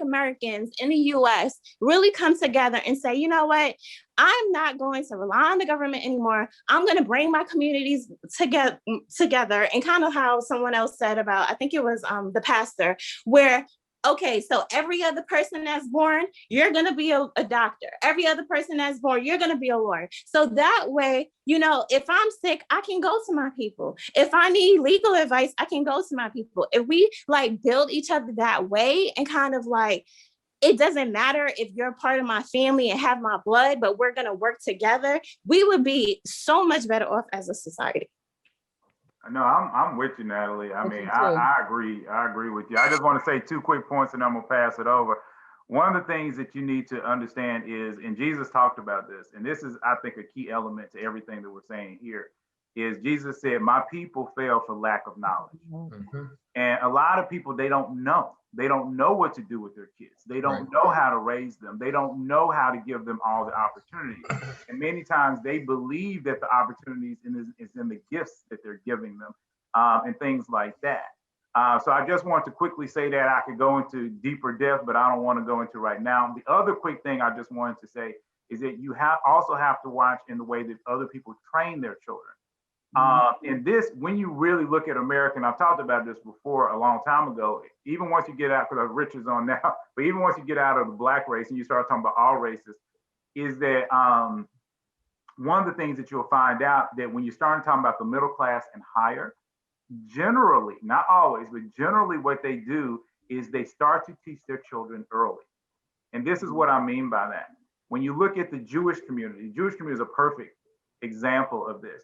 Americans in the US really come together and say, you know what, I'm not going to rely on the government anymore. I'm going to bring my communities together, and kind of how someone else said about, I think it was the pastor, where okay, so every other person that's born, you're going to be a doctor. Every other person that's born, you're going to be a lawyer. So that way, you know, if I'm sick, I can go to my people. If I need legal advice, I can go to my people. If we like build each other that way and kind of like, it doesn't matter if you're part of my family and have my blood, but we're going to work together, we would be so much better off as a society. No, I'm with you, Natalie. I mean, I agree. I agree with you. I just want to say 2 quick points and I'm going to pass it over. One of the things that you need to understand is, and Jesus talked about this, and this is, I think, a key element to everything that we're saying here, is Jesus said, my people fail for lack of knowledge. Mm-hmm. And a lot of people, they don't know. They don't know what to do with their kids. They don't know how to raise them. They don't know how to give them all the opportunities. And many times they believe that the opportunities is in the gifts that they're giving them and things like that. So I just want to quickly say that. I could go into deeper depth, but I don't want to go into right now. The other quick thing I just wanted to say is that you also have to watch in the way that other people train their children. And this, when you really look at America, and I've talked about this before a long time ago, even once you get out, because Rich is on now, but even once you get out of the Black race and you start talking about all races, is that one of the things that you'll find out that when you start talking about the middle class and higher, generally, not always, but generally what they do is they start to teach their children early. And this is what I mean by that. When you look at the Jewish community is a perfect example of this.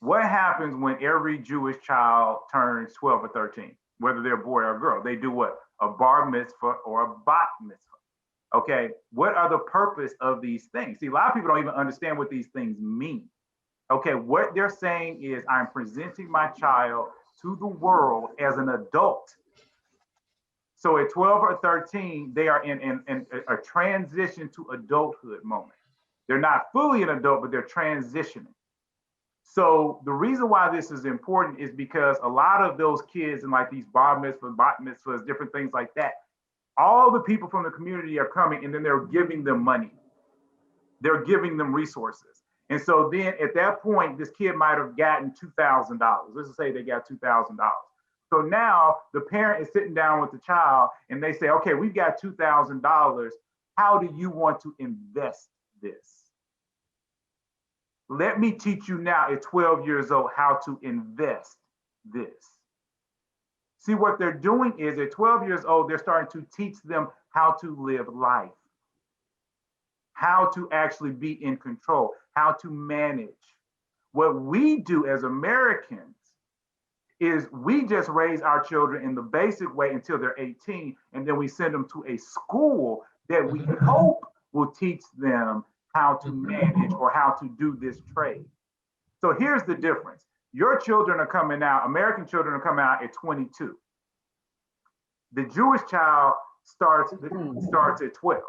What happens when every Jewish child turns 12 or 13, whether they're a boy or a girl? They do what? A bar mitzvah or a bat mitzvah. Okay, what are the purpose of these things? See, a lot of people don't even understand what these things mean. Okay, what they're saying is I'm presenting my child to the world as an adult. So at 12 or 13, they are in a transition to adulthood moment. They're not fully an adult, but they're transitioning. So the reason why this is important is because a lot of those kids in like these bar mitzvahs, bat mitzvahs, different things like that, all the people from the community are coming and then they're giving them money. They're giving them resources. And so then at that point, this kid might have gotten $2,000. Let's just say they got $2,000. So now the parent is sitting down with the child and they say, okay, we've got $2,000. How do you want to invest this? Let me teach you now at 12 years old how to invest this. See, what they're doing is at 12 years old, they're starting to teach them how to live life, how to actually be in control, how to manage. What we do as Americans is we just raise our children in the basic way until they're 18, and then we send them to a school that we hope will teach them how to manage or how to do this trade. So here's the difference. Your children are coming out, American children are coming out at 22. The Jewish child starts at 12.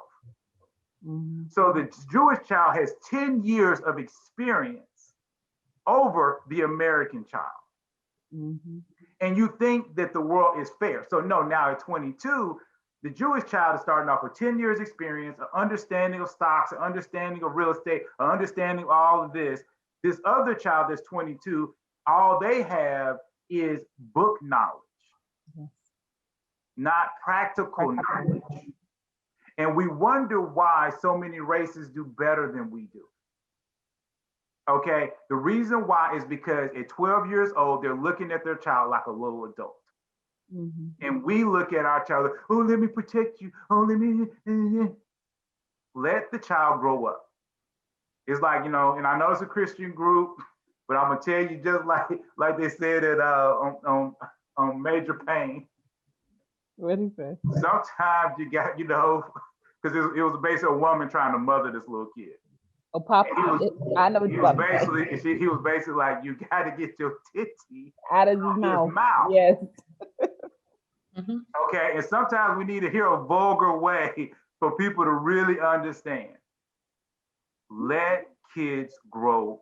So the Jewish child has 10 years of experience over the American child. And you think that the world is fair. So no, now at 22, the Jewish child is starting off with 10 years experience, an understanding of stocks, an understanding of real estate, an understanding of all of this. This other child that's 22, all they have is book knowledge, not practical knowledge. And we wonder why so many races do better than we do. Okay, the reason why is because at 12 years old, they're looking at their child like a little adult. And we look at our child, oh, let me protect you. Oh, let the child grow up. It's like, you know, and I know it's a Christian group, but I'm gonna tell you just like they said it on Major Payne. What did he say? Sometimes you got, you know, because it was basically a woman trying to mother this little kid. Oh, Papa, I know what He you're was about to say. basically he was basically like, you got to get your titty Out of his mouth. Yes. Okay, and sometimes we need to hear a vulgar way for people to really understand. Let kids grow